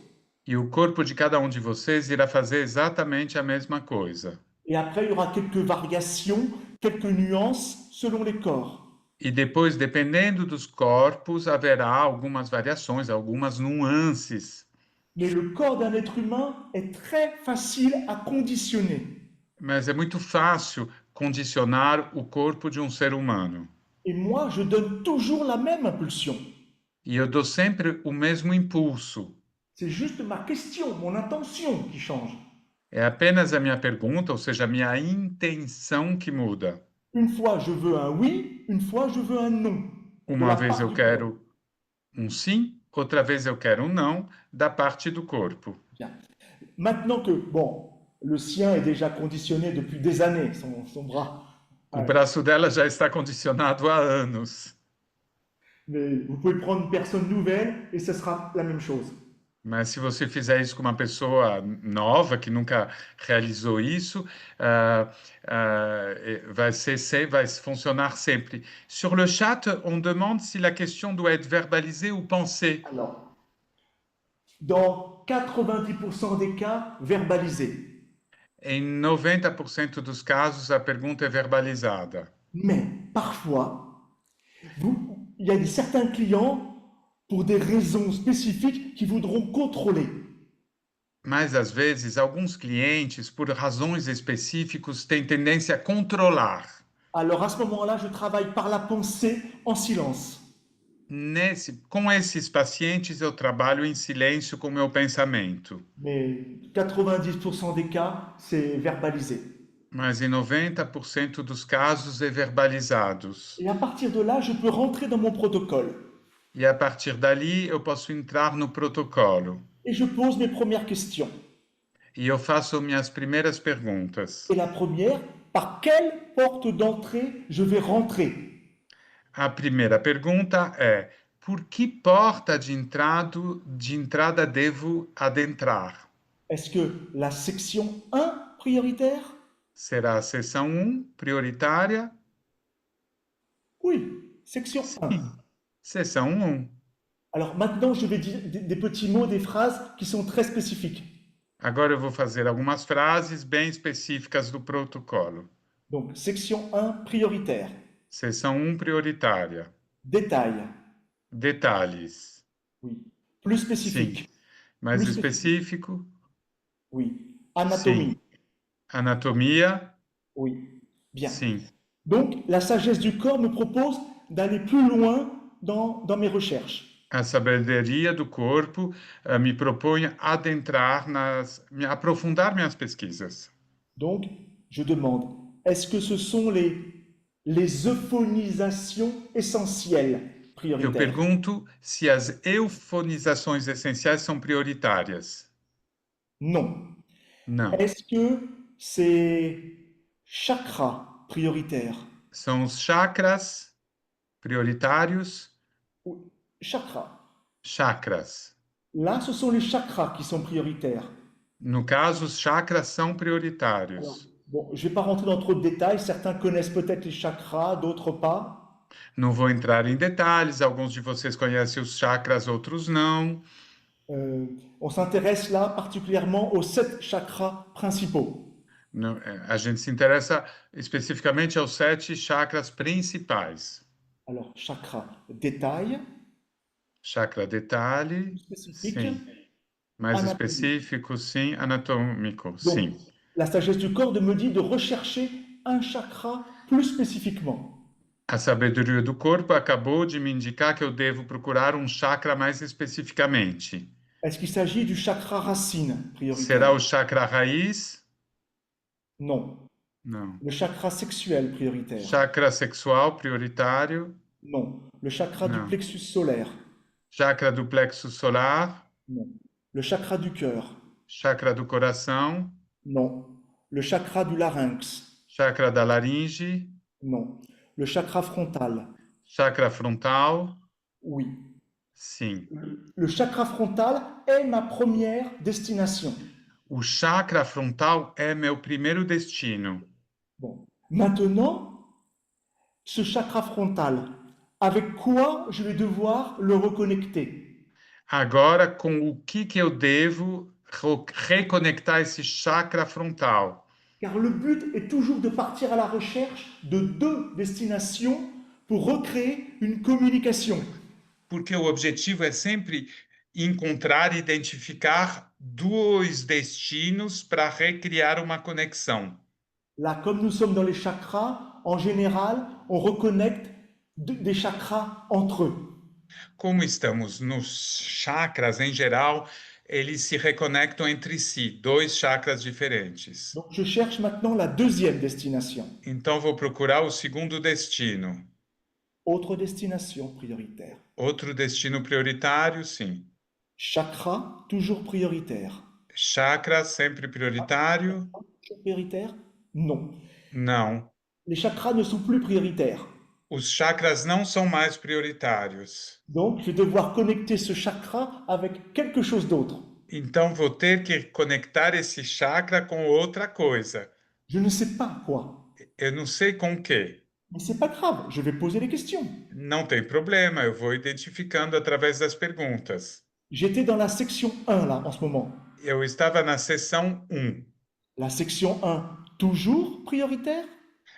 E o corpo de cada um de vocês irá fazer exatamente a mesma coisa. Et après, il y aura quelques variations, quelques nuances selon les corps. E depois, dependendo dos corpos, haverá algumas variações, algumas nuances. Mais le corps d'un être humain est très facile à conditionner. Mas é muito fácil condicionar o corpo de um ser humano. Et moi, je donne toujours la même impulsion. E eu dou sempre o mesmo impulso. C'est juste ma question, mon intention qui change. É apenas a minha pergunta, ou seja, a minha intenção que muda. Une fois, je veux un oui, une fois, je veux un non. Uma vez eu quero um sim, outra vez eu quero um não, da parte do corpo. Bien. Maintenant que, bon, le sien est déjà conditionné depuis des années, son bras. O braço dela já está condicionado há anos. Mais vous pouvez prendre une personne nouvelle et ce sera la même chose. Mas se você fizer isso com uma pessoa nova, que nunca realizou isso, vai funcionar sempre. Sur le chat, on demande si la question doit être verbalisée ou pensée. Alors, dans 90% des cas, verbalisé. Em 90% dos casos, a pergunta é verbalizada. Mais parfois, il y a certains clients, pour des raisons spécifiques, qui voudront contrôler. Mas, às vezes, alguns clientes, por razões específicas, têm tendência a controlar. Alors, à ce moment-là, je travaille par la pensée en silence. Com esses pacientes, eu trabalho em silêncio com o meu pensamento. Mais 90% des cas, c'est verbalisé. Mas em 90% dos casos é verbalizados. Et à partir de là, je peux rentrer dans mon protocole. E a partir dali eu posso entrar no protocolo. Et je pose mes premières questions. e eu faço minhas primeiras perguntas. Et la première, par quelle porte d'entrée je vais rentrer? A primeira pergunta é: por que porta de entrada devo adentrar? Est-ce que la section 1 prioritaire? Será a seção 1, prioritária? Oui, section 1. Sim, seção 1. Alors maintenant, je vais dire des petits mots, des phrases qui sont très spécifiques. Agora eu vou fazer algumas frases bem específicas do protocolo. Donc, section 1 prioritaire. Seção 1, prioritária. Détail. Detalhes. Oui. Plus spécifique. Mais Plus específico? Oui. Anatomie. Sim. Anatomia? Oui. Bien. Sim. Donc, la sagesse du corps me propose d'aller plus loin dans mes recherches. A sabedoria do corpo me propõe aprofundar minhas pesquisas. Donc, je demande, est-ce que ce sont les euphonisations essentielles Eu prioritaires? pergunto se as eufonizações essenciais são prioritárias. Non. Não. Est-ce que c'est chakras prioritaires? São os chakras prioritários? Ou- Chakras. Chakras. Là, ce sont les chakras qui sont prioritaires. No caso, os chakras são Alors, prioritários. bon, je ne vais pas rentrer dans trop de détails. Certains connaissent peut-être les chakras, d'autres pas. Não vou entrar em detalhes, alguns de vocês conhecem os chakras, outros não. On s'intéresse là particulièrement aux 7 chakras principaux. A gente se interessa especificamente aos 7 chakras principais. Alors, chakra détail, Chakra detalhe, spécifique. sim. Mais Anatomie. específico, sim. Anatômico, Donc, sim. la sagesse du corps me dit de rechercher un chakra plus spécifiquement. A sabedoria do corpo acabou de me indicar que eu devo procurar um chakra mais especificamente. Est-ce qu'il s'agit du chakra racine prioritaire? Será o chakra raiz? Non. Não. Le chakra sexuel prioritaire? Chakra sexual prioritário? Non. Le chakra du Non. plexus solaire? Chakra do plexo solar? Non. Le chakra du cœur? Chakra do coração? Non. Le chakra du larynx? Chakra da laringe? Non. Le chakra frontal? Chakra frontal? Oui. Sim. Le chakra frontal est ma première destination. O chakra frontal é meu primeiro destino. Bon. Maintenant, ce chakra frontal, avec quoi je vais devoir le reconnecter? Agora, com o que eu devo reconectar esse chakra frontal? Car le but est toujours de partir à la recherche de 2 destinations pour recréer une communication. Porque o objetivo é sempre encontrar e identificar 2 destinos para recriar uma conexão. Là, comme nous sommes dans les chakras, en général, on reconnecte des chakras entre eux. Como estamos nos chakras em geral, eles se reconectam entre si, 2 chakras diferentes. Donc, je cherche maintenant la 2e destination. Então, vou procurar o segundo destino. Autre destination prioritaire. Outro destino prioritário, sim. Chakra, toujours prioritaire. Chakra, sempre prioritário? Toujours prioritaire? Non. Não. Les chakras ne sont plus prioritaires. Os chakras não são mais prioritários. Donc, je vais devoir connecter ce chakra avec quelque chose d'autre. Então, vou ter que conectar esse chakra com outra coisa. Je ne sais pas quoi. Eu não sei com o quê. Mais c'est pas grave, je vais poser les questions. Não tem problema, eu vou identificando através das perguntas. J'étais dans la section 1 là, en ce moment. Eu estava na seção 1. La section 1, toujours prioritaire?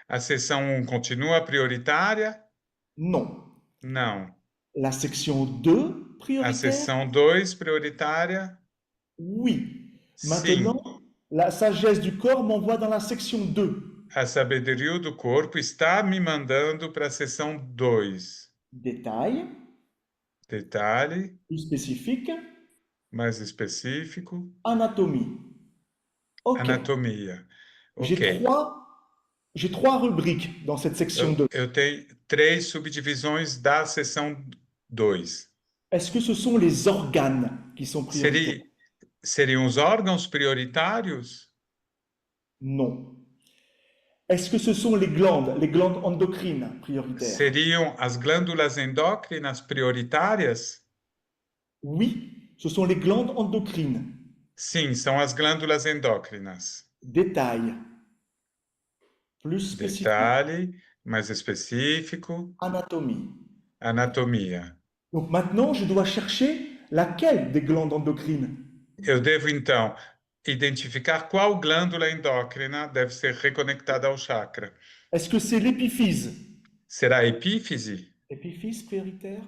A seção 1 continua prioritária? Non. Não. La section 2, A prioritaire? seção 2 prioritária? Oui. Sim. Maintenant, la sagesse du corps m'envoie dans la section 2. A sabedoria do corpo está me mandando para a seção 2. Détail, Detalhe, plus spécifique, mais específico, anatomie. Ok. anatomia. J'ai Ok. trois rubriques dans cette section 2. Eu tenho 3 subdivisões da seção 2. Est-ce que ce sont les organes qui sont prioritaires? seriam os órgãos prioritários? Non. Est-ce que ce sont les glandes endocrines prioritaires? Seriam as glândulas endócrinas prioritárias? Oui, ce sont les glandes endocrines. Sim, são as glândulas endócrinas. Détail. Plus spécifique. Detalhe mais específico, Anatomie. anatomia. Donc maintenant, je dois chercher laquelle des glandes endocrines. Eu devo, então, identificar qual glândula endócrina deve ser reconectada ao chakra. Est-ce que c'est l'épiphyse? Será a epífise? Épiphyse prioritaire?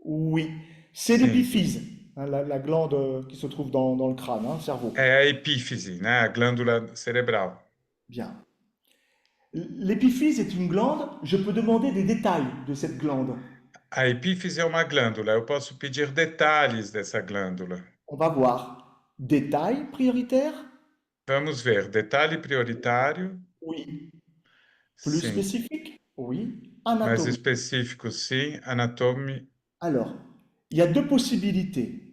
Oui, c'est Sim. l'épiphyse, hein, la glande qui se trouve dans le crâne, hein, le cerveau. É a epífise, né? A glândula cerebral. Bien. L'épiphyse est une glande, je peux demander des détails de cette glande. A epífise é uma glândula, eu posso pedir detalhes dessa glândula. On va voir. Détail prioritaire? Vamos ver, detalhe prioritário, Oui. Plus sim. spécifique? Oui. Mais Anatomie. específico, sim. Anatomia. Alors, il y a deux possibilités.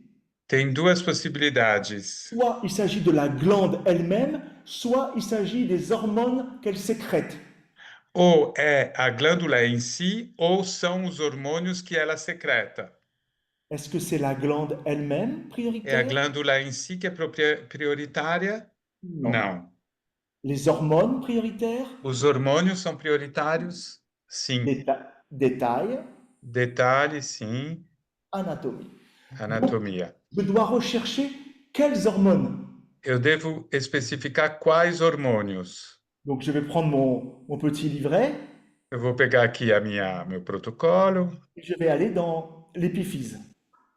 Tem duas possibilidades. Soit il s'agit de la glande elle-même, soit il s'agit des hormones qu'elle sécrète. Ou é a glândula em si, ou são os hormônios que ela secreta. Est-ce que c'est la glande elle-même É a prioritaire? glândula em si que é prioritária? Non. Não. Les hormones prioritaires? Os hormônios são prioritários? Sim. Détail, Detalhe, sim. anatomie. Anatomia. Je dois rechercher quelles hormones. Eu devo especificar quais hormônios. Donc je vais prendre mon petit livret Eu vou pegar aqui meu protocolo. et je vais aller dans l'épiphyse.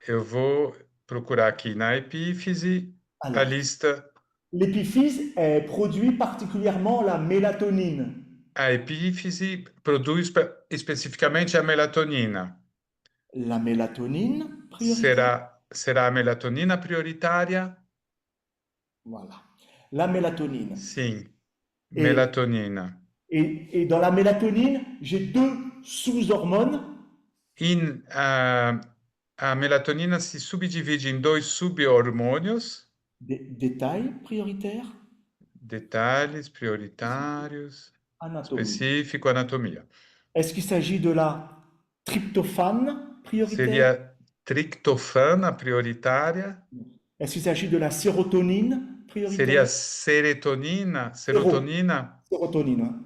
Eu vou procurar aqui na epífise a Alors, lista. l'épiphyse produit particulièrement la mélatonine. A epífise produz especificamente a melatonina. La mélatonine prioritaire? Será a melatonina prioritária? Voilà. La mélatonine. Sim, melatonina. Et dans la mélatonine, j'ai deux sous-hormones. A melatonina se subdivide em dois sub-hormônios. Détail prioritaire? Detalhes prioritários. Anatomie. Específico, anatomia. Est-ce qu'il s'agit de la tryptophane prioritaire? Seria triptofana prioritária. Est-ce qu'il s'agit de la sérotonine Seria prioritaire? serotonina. Sérotonine. Hein.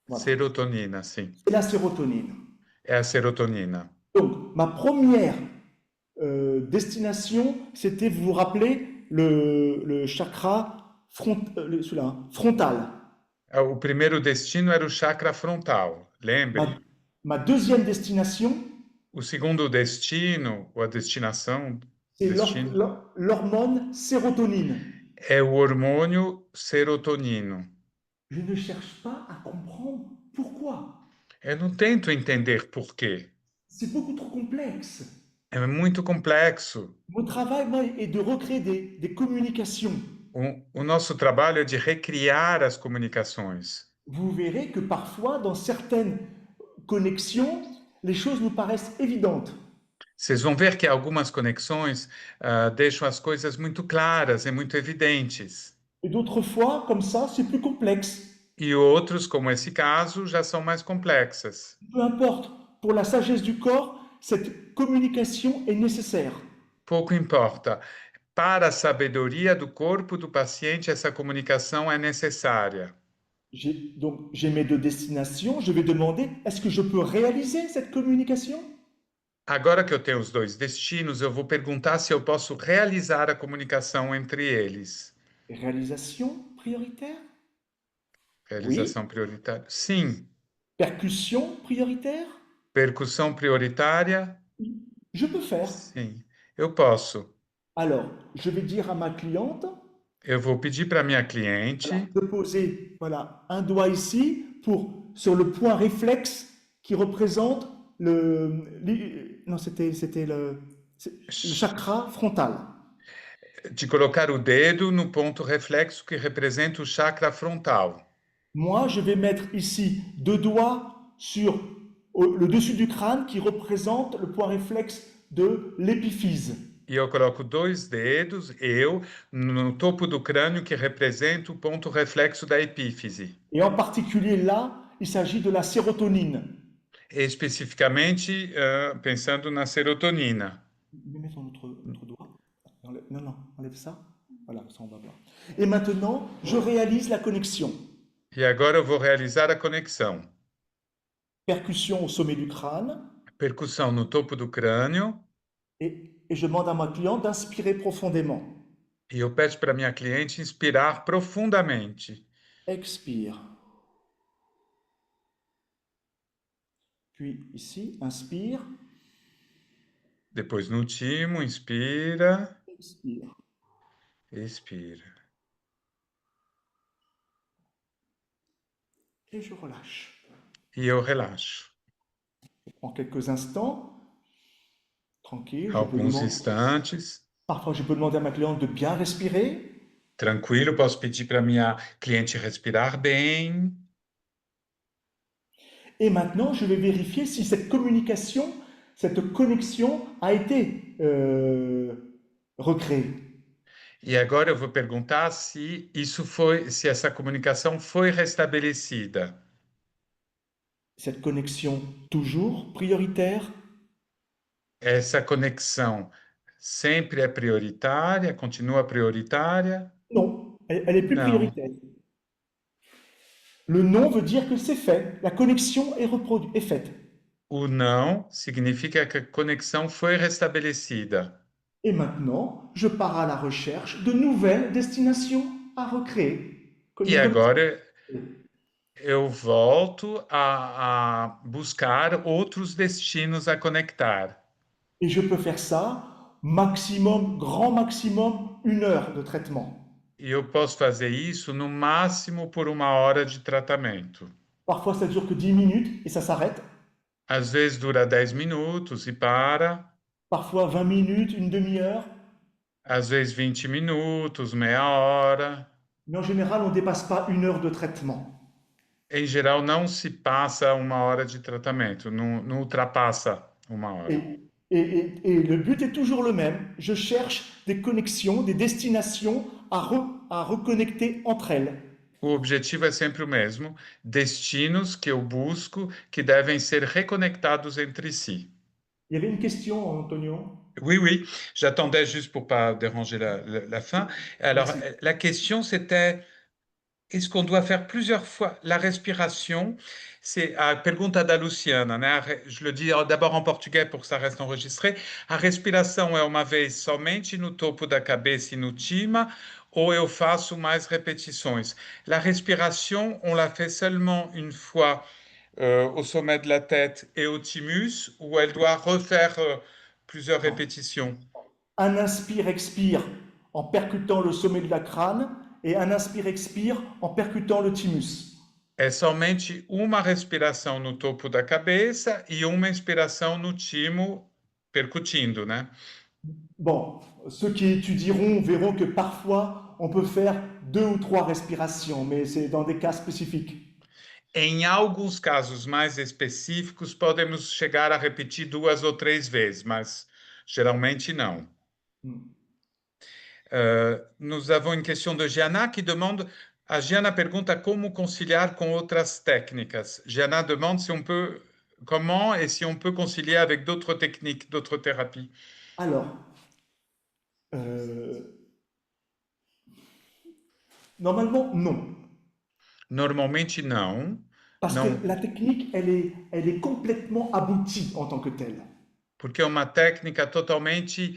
Voilà. Serotonina, sim. C'est la sérotonine. É a serotonina. Donc, ma première destination, c'était, vous vous rappelez, le chakra frontal. O primeiro destino era o chakra frontal, lembre. Ma deuxième destination, O segundo destino, ou a destinação, c'est l'hormone sérotonine. é o hormônio serotonino. Je ne cherche pas à comprendre pourquoi. Eu não tento entender por quê. C'est beaucoup trop complexe. É muito complexo. Mon travail, moi, est de recréer des communications. O nosso trabalho é de recriar as comunicações. Vous verrez que parfois, dans certaines connexions, les choses nous paraissent évidentes. Vocês vão ver que algumas conexões deixam as coisas muito claras e muito evidentes. Et d'autres fois, comme ça, c'est plus complexe. E outros, como esse caso, já são mais complexas. Peu importe, pour la sagesse du corps, cette communication est nécessaire. Pouco importa. Para a sabedoria do corpo do paciente, essa comunicação é necessária. Donc, j'ai mes deux destinations. Je vais demander, est-ce que je peux réaliser cette communication? Agora que eu tenho os dois destinos, eu vou perguntar se eu posso realizar a comunicação entre eles. Réalisation prioritaire? Realização prioritária? Sim. Percussion prioritaire? Percussão prioritária? Je peux faire. Sim. Eu posso. Alors, je vais dire à ma cliente, Eu vou pedir para minha cliente de poser un doigt ici sur le point réflexe qui représente le chakra frontal. De colocar o dedo no ponto reflexo que representa o chakra frontal. Moi, je vais mettre ici deux doigts sur le dessus du crâne qui représente le point réflexe de l'épiphyse. e eu coloco 2 dedos, no topo do crânio, que representa o ponto reflexo da epífise. Et en particulier là, il s'agit de la sérotonine. Especificamente, pensando na serotonina. Mets ton autre doigt. Non, non, enlève ça. Voilà, ça on va voir. Et maintenant, je réalise la connexion. E agora eu vou realizar a conexão. Percussion au sommet du crâne. Percussão no topo do crânio. Et je demande à ma cliente d'inspirer profondément. E eu peço para minha cliente inspirar profundamente. Expire. Puis ici, inspire. Depois no timo, inspira, Expire. expira. Et je relâche. E eu relaxo. En quelques instants, tranquille, Alguns instantes, parfois je peux demander à ma cliente de bien respirer. tranquilo, posso pedir para minha cliente respirar bem. Et maintenant, je vais vérifier si cette communication, cette connexion a été recréée. E agora eu vou perguntar se se essa comunicação foi restabelecida. Cette connexion toujours prioritaire. Essa conexão sempre é prioritária, continua prioritária? Non, elle est plus Non. prioritaire. Le non veut dire que c'est fait, la connexion est faite. O não significa que a conexão foi restabelecida. Et maintenant, je pars à la recherche de nouvelles destinations à recréer. E agora eu volto a buscar outros destinos a conectar. Et je peux faire ça maximum, grand maximum, 1 heure de traitement. E eu posso fazer isso no máximo por 1 hora de tratamento. Parfois, ça dure que 10 minutes et ça s'arrête. Às vezes dura 10 minutos e para. Parfois 20 minutes, une demi-heure. Às vezes 20 minutos, meia hora. Mais en général, on ne dépasse pas 1 heure de traitement. Em geral, não se passa 1 hora de tratamento, não ultrapassa 1 hora. Et le but est toujours le même. Je cherche des connexions, des destinations à reconnecter entre elles. O objetivo é sempre o mesmo, destinos que eu busco que devem ser reconectados entre si. Il y avait une question, Antonio. Oui, oui, j'attendais juste pour pas déranger la fin. Alors, Merci. la question c'était, est-ce qu'on doit faire plusieurs fois la respiration? C'est a pergunta da Luciana, né? Je le dis d'abord en português pour que ça reste enregistré. A respiração é uma vez somente no topo da cabeça e no tima, ou eu faço mais répétitions? La respiration, on la fait seulement une fois au sommet de la tête et au thymus, ou elle doit refaire plusieurs répétitions? Un inspire-expire en percutant le sommet de la crâne et un inspire-expire en percutant le thymus. É somente uma respiração no topo da cabeça e uma inspiração no timo, percutindo, né? Bon, ceux qui étudieront verront que parfois on peut faire 2 ou 3 respirations, mais c'est dans des cas spécifiques. Em alguns casos mais específicos, podemos chegar a repetir 2 ou 3 vezes, mas geralmente não. Nous avons une question de Gianna qui demande. A Gianna pergunta como conciliar com outras técnicas. Gianna demande si on peut, comment et si on peut concilier avec d'autres techniques, d'autres thérapies. Alors, normalement, non. Normalmente não. Parce Non. que la technique, elle est complètement aboutie en tant que telle. Porque é uma técnica totalmente,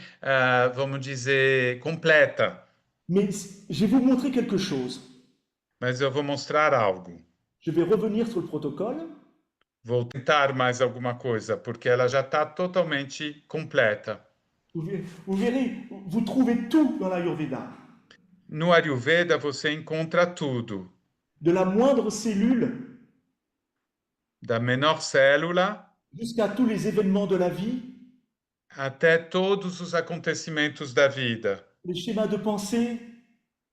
vamos dizer, completa. Mais je vais vous montrer quelque chose. Mas eu vou mostrar algo. Je vais revenir sur le protocole. Vou tentar mais alguma coisa, porque ela já está totalmente completa. Vous verrez, vous trouvez tout dans l'Ayurveda. No Ayurveda você encontra tudo. De la moindre cellule Da menor célula jusqu'à tous les événements de la vie, até todos os acontecimentos da vida. les schémas de pensée,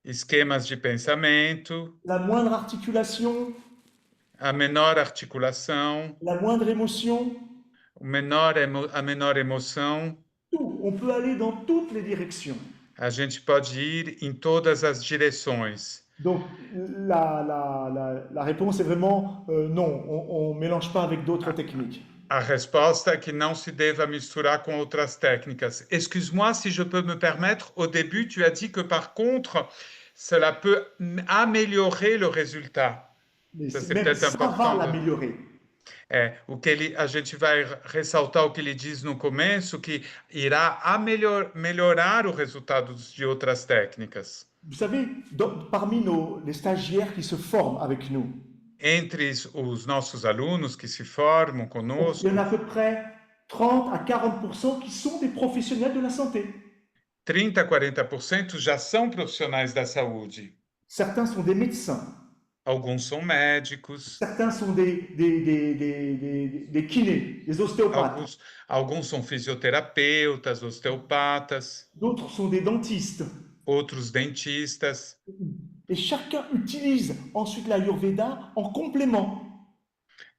Esquemas de pensamento, la moindre articulation, a menor articulação, la moindre émotion, a menor emoção. tout. on peut aller dans toutes les directions. A gente pode ir em todas as direções. Donc la réponse est vraiment non, on ne mélange pas avec d'autres techniques. A resposta é que não se deva misturar com outras técnicas. Excuse-moi si je peux me permettre, au début, tu as dit que par contre, cela peut améliorer le résultat. Mais Ça, c'est même peut-être ça va important. l'améliorer. A gente vai ressaltar o que ele diz no começo, que irá melhorar o resultado de outras técnicas. Vous savez, parmi les stagiaires qui se forment avec nous, Entre os nossos alunos que se formam il conosco, y en a à peu près 30 à 40% qui sont des professionnels de la santé. 30 a 40% já são profissionais da saúde. Certains sont des médecins, Alguns são médicos, certains sont des kinés, des ostéopathes, alguns são fisioterapeutas, osteopatas, d'autres sont des dentistes. outros dentistas. Et chacun utilise ensuite l'Ayurveda en complément.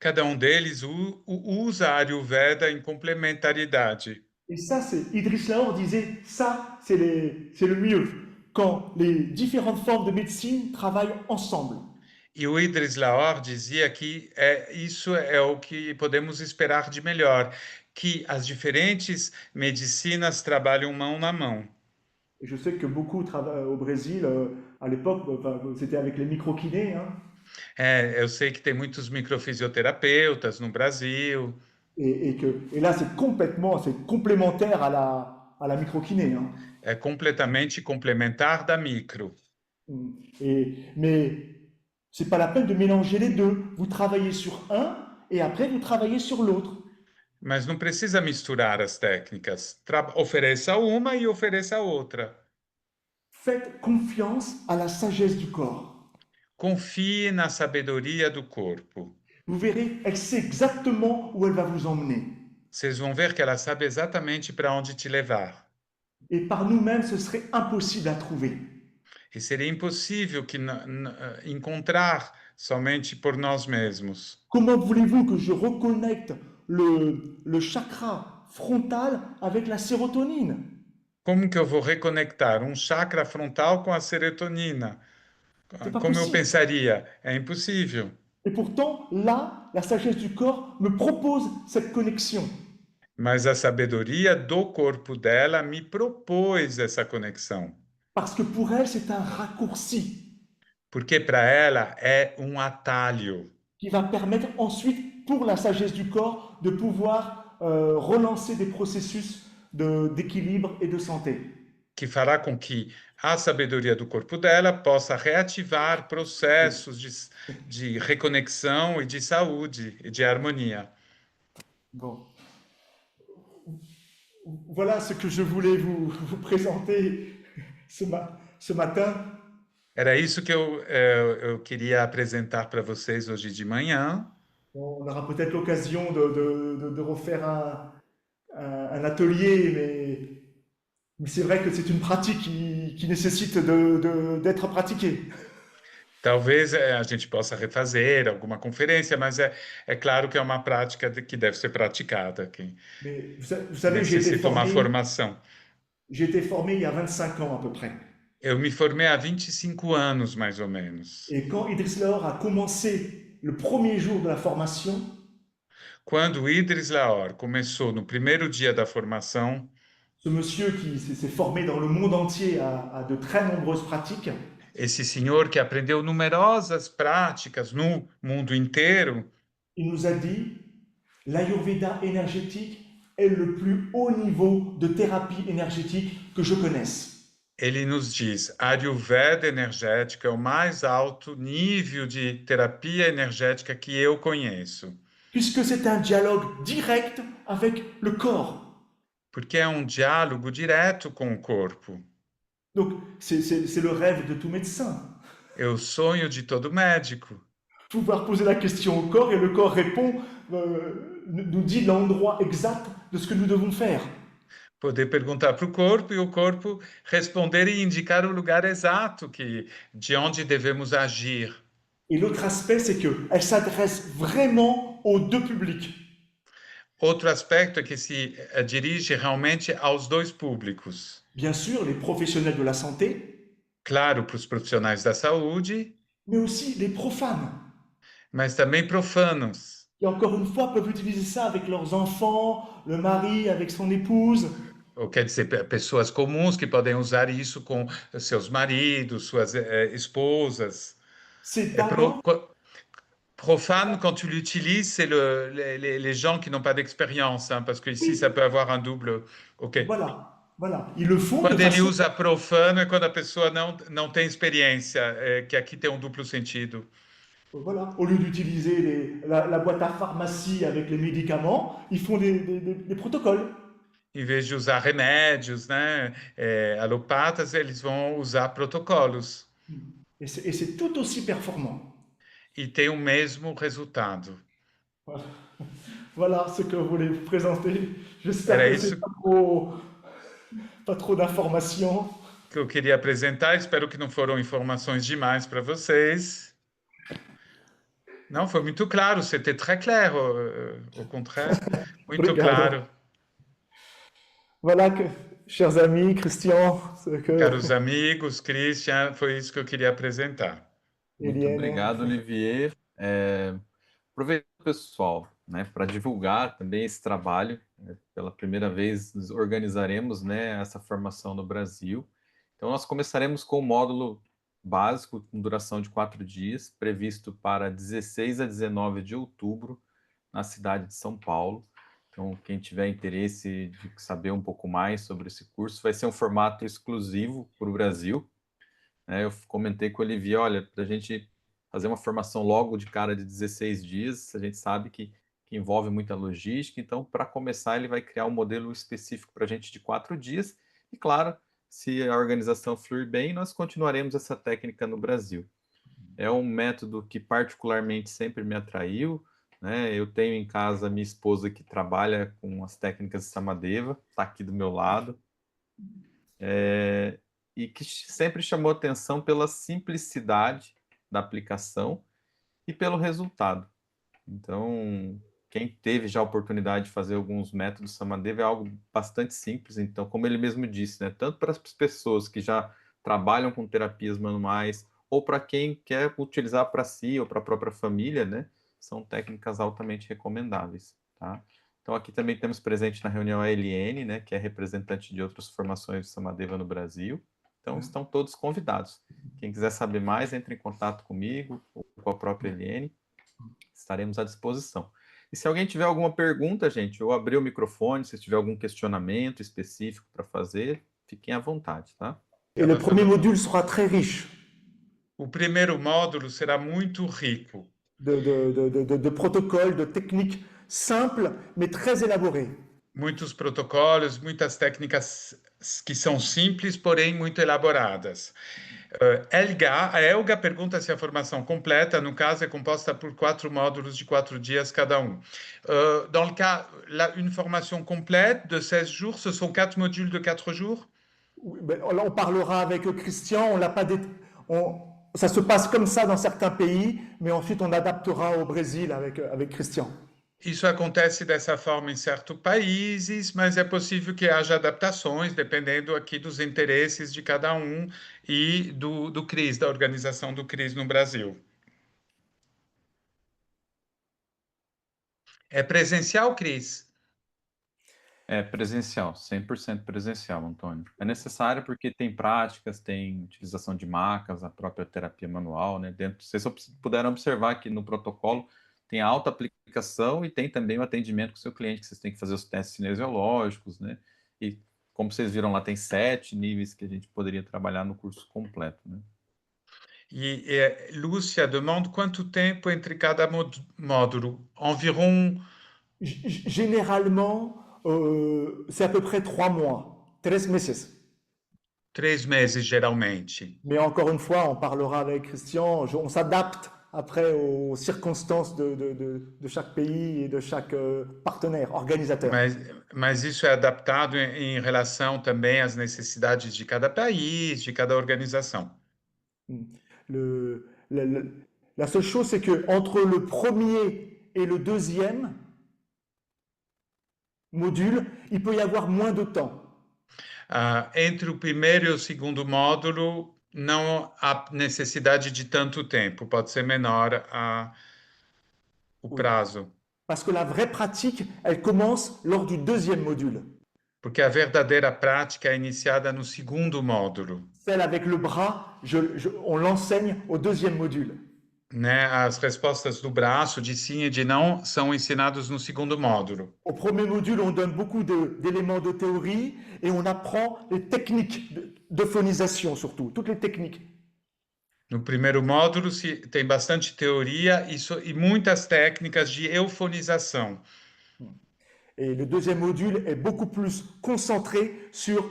Cada deles usa a Ayurveda em complementaridade. Et ça, Idriss Lahore disait, ça, c'est le mieux, quand les différentes formes de médecine travaillent ensemble. E o Idriss Lahore dizia que isso é o que podemos esperar de melhor, que as diferentes medicinas trabalham mão na mão. Et je sais que beaucoup au Brésil, à l'époque, c'était avec les microkinés. Hein. Eu sei que tem muitos microfisioterapeutas no Brasil. Et là, c'est complémentaire à la microkiné. Hein. É completamente complementar da micro. Mais c'est pas la peine de mélanger les deux. Vous travaillez sur un et après vous travaillez sur l'autre. Mas não precisa misturar as técnicas. Ofereça uma e ofereça outra. Faites confiance à la sagesse du corps. Confie na sabedoria do corpo. Vous verrez, elle sait exactement où elle va vous emmener. Vocês vão ver que ela sabe exatamente para onde te levar. Et par nous-mêmes, ce serait impossible à trouver. E seria impossível que encontrar somente por nós mesmos. Comment voulez-vous que je reconnecte le chakra frontal avec la sérotonine? Como que eu vou reconectar um chakra frontal com a serotonina? Como eu pensaria? É impossível. Et pourtant, là, la sagesse du corps me propose cette connexion. Mas a sabedoria do corpo dela me propôs essa conexão. Parce que pour elle, c'est un raccourci. Porque para ela é atalho. Qui va permettre ensuite, pour la sagesse du corps, de pouvoir relancer des processus d'équilibre et de santé. Que fará com que a sabedoria do corpo dela possa reativar processos de reconexão e de saúde e de harmonia. Bon. Voilà ce que je voulais vous présenter ce matin. Era isso que eu queria apresentar para vocês hoje de manhã. On aura peut-être l'occasion de refaire un atelier, mais c'est vrai que c'est une pratique qui nécessite d'être pratiquée. Talvez a gente possa refazer alguma conferência, mas é claro que é uma prática que deve ser praticada. Mais vous savez, necessita uma formação. J'ai été formé il y a 25 ans à peu près. Eu me formei há 25 anos, mais ou menos. Et quand Idriss Lahore a commencé le premier jour de la formation, quando o Idriss Lahore começou no primeiro dia da formação, ce monsieur qui s'est formé dans le monde entier a de très nombreuses pratiques. Esse senhor que aprendeu numerosas práticas no mundo inteiro, il nous a dit, l'Ayurveda énergétique est le plus haut niveau de thérapie énergétique que je connaisse. Ele nos diz, a Ayurveda energética é o mais alto nível de terapia energética que eu conheço. Puisque c'est un dialogue direct avec le corps. Porque é diálogo direto com o corpo. Donc, c'est le rêve de tout médecin. É o sonho de todo médico. Pouvoir poser la question au corps et le corps répond, nous dit l'endroit exact de ce que nous devons faire. Poder perguntar para o corpo e o corpo responder e indicar o lugar exato de onde devemos agir. Et l'autre aspect, c'est qu'elle s'adresse vraiment aux deux publics. Outro aspecto é que se dirige realmente aos dois públicos. Bien sûr, les professionnels de la santé, Claro, para os profissionais da saúde, mais aussi les profanes, mas também profanos. qui encore une fois peuvent utiliser ça avec leurs enfants, le mari avec son épouse. Ou quer dizer, pessoas comuns que podem usar isso com seus maridos, suas esposas. C'est É d'abord, profane, quand tu l'utilises, c'est les gens qui n'ont pas d'expérience, hein, parce que ici, ça oui, peut avoir un double. Ok. voilà, ils le font de Quando ele façon, usa profano é quando a pessoa não tem experiência, que aqui tem um duplo sentido. voilà, au lieu d'utiliser la boîte à pharmacie avec les médicaments, ils font des protocoles. Em vez de usar remédios, né, alopatas, eles vão usar protocolos Et c'est tout aussi performant. e tem o mesmo resultado. Voilà. Voilà ce que je voulais vous présenter. J'espère Era que c'est isso pas trop d'informations. que eu queria apresentar. Espero que não foram informações demais para vocês. Não, foi muito claro, c'était très clair, au contraire, muito Obrigado. claro. Voilà, chers amis, Christian, ce que Caros amigos, Christian, foi isso que eu queria apresentar. Muito Eliane. obrigado, Olivier. Aproveito, pessoal, né, para divulgar também esse trabalho. Pela primeira vez, nos organizaremos, né, essa formação no Brasil. Então, nós começaremos com o módulo básico, com duração de 4 dias, previsto para 16 a 19 de outubro, na cidade de São Paulo. Então, quem tiver interesse de saber um pouco mais sobre esse curso, vai ser um formato exclusivo para o Brasil. Eu comentei com o Olivier, olha, para a gente fazer uma formação logo de cara de 16 dias, a gente sabe que envolve muita logística, então, para começar, ele vai criar um modelo específico para a gente de 4 dias, e claro, se a organização fluir bem, nós continuaremos essa técnica no Brasil. É um método que particularmente sempre me atraiu, né? Eu tenho em casa minha esposa que trabalha com as técnicas de Samadeva, está aqui do meu lado, e que sempre chamou atenção pela simplicidade da aplicação e pelo resultado. Então, quem teve já a oportunidade de fazer alguns métodos Samadeva é algo bastante simples. Então, como ele mesmo disse, né, tanto para as pessoas que já trabalham com terapias manuais ou para quem quer utilizar para si ou para a própria família, né, são técnicas altamente recomendáveis, tá? Então, aqui também temos presente na reunião a Eliane, né, que é representante de outras formações de Samadeva no Brasil. Então, estão todos convidados. Quem quiser saber mais, entre em contato comigo ou com a própria Eliane. Estaremos à disposição. E se alguém tiver alguma pergunta, gente, eu abri o microfone, se tiver algum questionamento específico para fazer, fiquem à vontade, tá? Et le premier module sera très riche O primeiro módulo será muito rico. de protocoles, de techniques simples, mais très élaborées. Muitos protocolos, muitas técnicas que são simples, porém muito elaboradas. A Elga pergunta se a formação completa, no caso, é composta por 4 módulos de 4 dias cada um. Dans le cas, une formation complète de 16 jours, ce sont 4 modules de 4 jours? Oui, ben, là, on parlera avec Christian, on l'a pas ça se passe comme ça dans certains pays, mais ensuite on adaptera au Brésil avec Christian. Isso acontece dessa forma em certos países, mas é possível que haja adaptações, dependendo aqui dos interesses de cada um e do CRIS, da organização do CRIS no Brasil. É presencial, Cris? É presencial, 100% presencial, Antônio. É necessário porque tem práticas, tem utilização de macas, a própria terapia manual, né? Dentro, vocês puderam observar que no protocolo tem alta aplicação e tem também o atendimento com o seu cliente, que vocês têm que fazer os testes cinesiológicos, né? E como vocês viram lá, tem 7 níveis que a gente poderia trabalhar no curso completo, né? E Lúcia demanda quanto tempo entre cada módulo? Environ Généralement, c'est à peu près 3 mois, 3 meses. 3 meses, geralmente. Mais encore une fois, on parlera avec Christian, on s'adapte après aux circonstances de chaque pays et de chaque partenaire, organisateur. Mas isso é adaptado em relação também às necessidades de cada país, de cada organização. La seule chose, c'est que entre le premier et le deuxième, module, il peut y avoir moins de temps. Entre o primeiro e o segundo módulo, não há necessidade de tanto tempo, pode ser menor o Oui. prazo, Parce que la vraie pratique, elle commence lors du deuxième module. porque a verdadeira prática é iniciada no segundo módulo. Celle avec le bras, on l'enseigne au deuxième module. Né? As respostas do braço, de sim e de não, são ensinados no segundo módulo. Au premier module, on donne beaucoup d'éléments de théorie et on apprend les techniques de phonisation surtout, toutes les techniques. No primeiro módulo tem bastante teoria e muitas técnicas de eufonização. Et le deuxième module est beaucoup plus concentré sur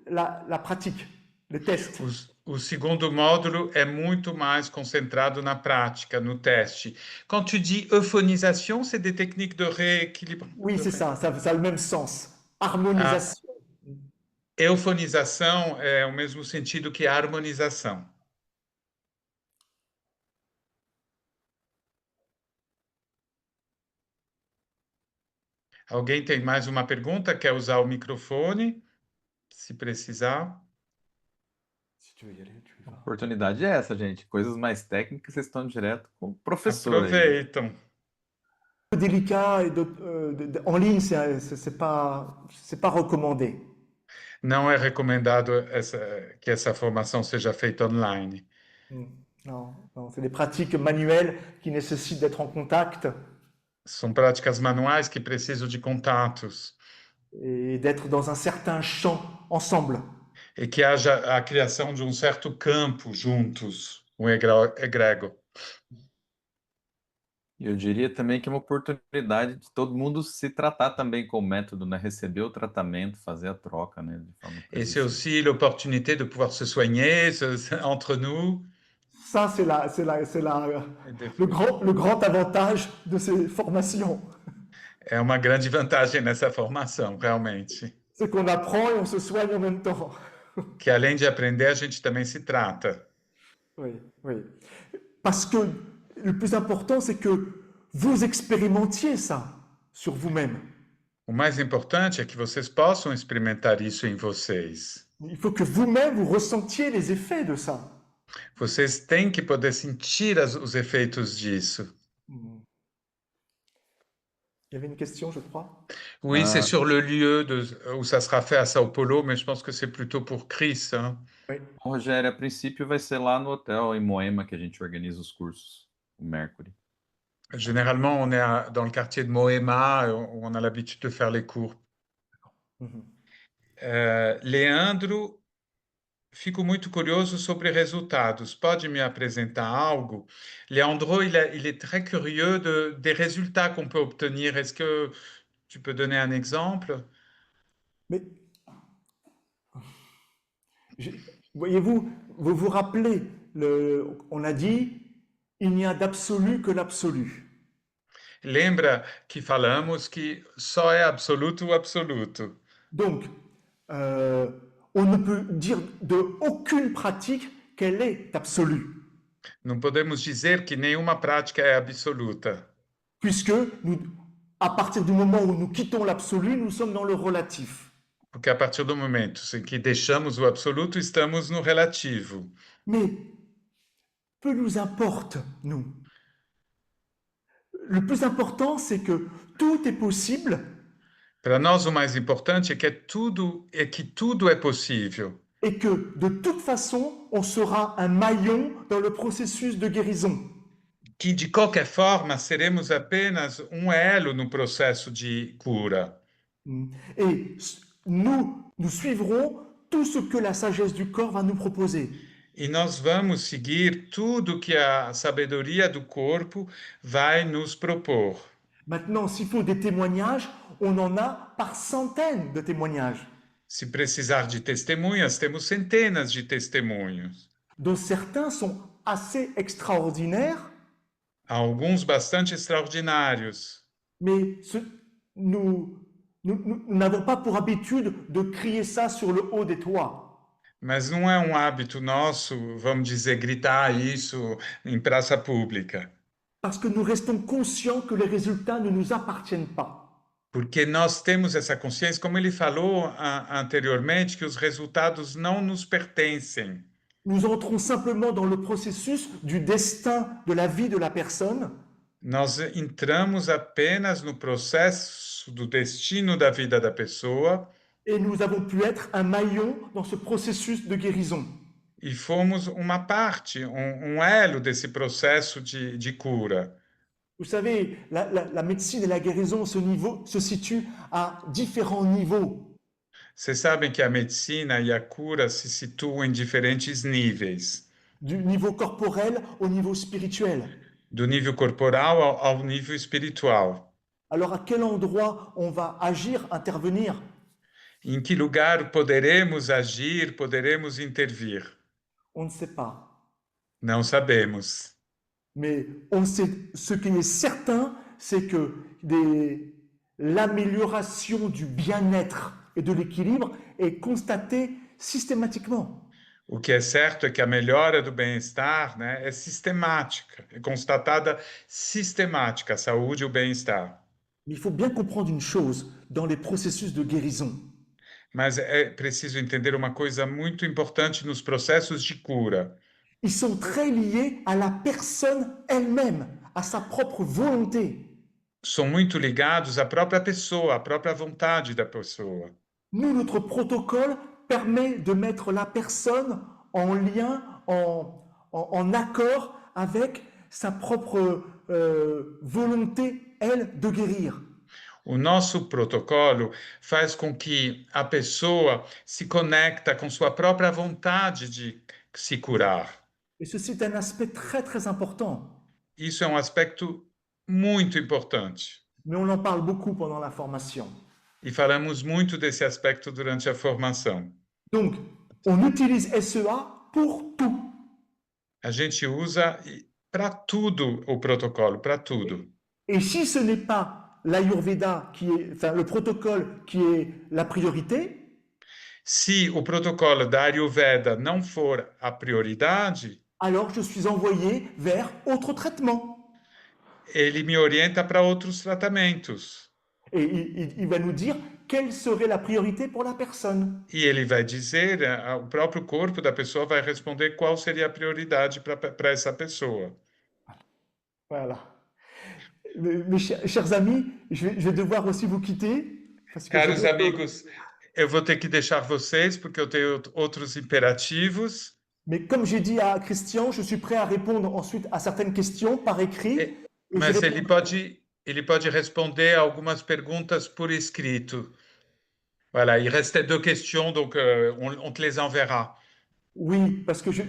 la pratique, les tests. O segundo módulo é muito mais concentrado na prática, no teste. Quand tu dis euphonisation, c'est des techniques de rééquilibre. Oui, c'est ça, ça a le même sens. Harmonisation. Eufonização é o mesmo sentido que harmonização. Alguém tem mais uma pergunta? Quer usar o microfone, se precisar? Si tu veux y aller, tu y A vas. oportunidade é essa, gente. Coisas mais técnicas, vocês estão direto com o professor aí. Aproveitam. Délicat et en ligne, c'est pas recommandé. Não é recomendado que essa formação seja feita online. Non, non, c'est des pratiques manuelles qui nécessitent d'être en contact São práticas manuais que precisam de contatos et d'être dans un certain champ ensemble. e que haja a criação de um certo campo juntos, um egrégor. E eu diria também que é uma oportunidade de todo mundo se tratar também com o método, né? Receber o tratamento, fazer a troca, né? De forma Et c'est presencial. aussi l'opportunité de pouvoir se soigner entre nous. Ça, c'est le grand avantage de ces formations. É uma grande vantagem nessa formação, realmente. C'est qu'on apprend et on se soigne en même temps. Que além de aprender, a gente também se trata. Oui, oui. Parce que le plus important, c'est que vous expérimentiez ça sur vous-même. O mais importante é que vocês possam experimentar isso em vocês. Il faut que vous-même, vous ressentiez les effets de ça. Vocês têm que poder sentir os efeitos disso. Il y avait une question, je crois. Oui, c'est Ah. sur le lieu où ça sera fait à Sao Paulo, mais je pense que c'est plutôt pour Chris. Hein. Rogério, a princípio vai ser lá no hotel em Moema que a gente organiza os cursos, o Mercury. Généralement, on est dans le quartier de Moema, où on a l'habitude de faire les cours. Leandro, fico muito curioso sobre resultados. Pode me apresentar algo? Leandro, il est très curieux des résultats qu'on peut obtenir. Est-ce que tu peux donner un exemple? Mais voyez-vous, vous vous rappelez, on a dit, il n'y a d'absolu que l'absolu. Lembra que falamos que só é absoluto o absoluto. Donc, on ne peut dire de aucune pratique qu'elle est absolue. Não podemos dizer que nenhuma prática é absoluta. Puisque, à partir du moment où nous quittons l'absolu, nous sommes dans le relatif. Porque a partir do momento em que deixamos o absoluto, estamos no relativo. Mais, peu nous importe, nous. Le plus important, c'est que tout est possible. Para nós, o mais importante é que tudo é possível. Et que, de toute façon, on sera un maillon dans le processus de guérison. Que, de qualquer forma, seremos apenas um elo no processo de cura. Et nous suivrons tout ce que la sagesse du corps va nous proposer. E nós vamos seguir tudo que a sabedoria do corpo vai nos propor. Maintenant, s'il faut des témoignages, on en a par centaines de témoignages. Se precisar de testemunhas, temos centenas de testemunhos. Dont certains sont assez extraordinaires. Alguns bastante extraordinários. Mais nous n'avons pas pour habitude de crier ça sur le haut des toits. Mas não é um hábito nosso, vamos dizer, gritar isso em praça pública. Parce que nous restons conscients que les résultats ne nous appartiennent pas. Porque nós temos essa consciência, como ele falou anteriormente, que os resultados não nos pertencem. Nous entrons simplement dans le processus du destin de la vie de la personne Nós entramos apenas no processo do destino da vida da pessoa et nous avons pu être un maillon dans ce processus de guérison. e fomos uma parte, elo desse processo de cura. Vous savez, la médecine et la guérison se situent à différents niveaux. Vocês sabem que a medicina e a cura se situam em diferentes níveis, Du niveau corporel au niveau spirituel. do nível corporal ao nível espiritual. Alors à quel endroit on va agir, intervenir? Em que lugar poderemos agir, poderemos intervir? On ne sait pas. Não sabemos. Mais on sait, ce qui est certain, c'est que l'amélioration du bien-être et de l'équilibre est constatée systématiquement. O que é certo é que a melhora do bem-estar, né, é sistemática, é constatada sistemática, a saúde e o bem-estar. Mais il faut bien comprendre une chose dans les processus de guérison. Mas é preciso entender uma coisa muito importante nos processos de cura. Ils sont très liés à la personne elle-même, à sa propre volonté. São muito ligados à própria pessoa, à própria vontade da pessoa. Nous, notre protocole permet de mettre la personne en lien, en accord avec sa propre volonté, elle, de guérir. O nosso protocolo faz com que a pessoa se conecta com sua própria vontade de se curar. Et ceci est un aspect très, très important. Isso é um aspecto muito importante. Mais on en parle beaucoup pendant la formation. E falamos muito desse aspecto durante a formação. Donc, on utilise SEA pour tout. A gente usa para tudo o protocolo, para tudo. Et si ce n'est pas l'Ayurveda qui est, enfin le protocole qui est la priorité, Se o protocolo da Ayurveda não for a prioridade, alors je suis envoyé vers autre traitement. ele me orienta para outros tratamentos. Et il va nous dire quelle serait la priorité pour la personne. E ele vai dizer, o próprio corpo da pessoa vai responder qual seria a prioridade para essa pessoa. Voilà. Mes chers amis, je vais devoir aussi vous quitter. Parce que Caros amigos, eu vou ter que deixar vocês porque eu tenho outros imperativos. Mais comme j'ai dit à Christian, je suis prêt à répondre ensuite à certaines questions par écrit. Mas ele pode responder algumas perguntas por escrito. Voilà, il restait 2 questions, donc on te les enverra. Oui, parce que j'ai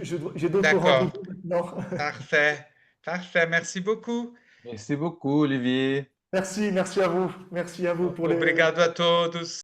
d'autres D'accord. rendez-vous maintenant. Parfait, parfait, merci beaucoup. Merci beaucoup, Olivier. Merci à vous. Merci à vous pour les... Obrigado a todos.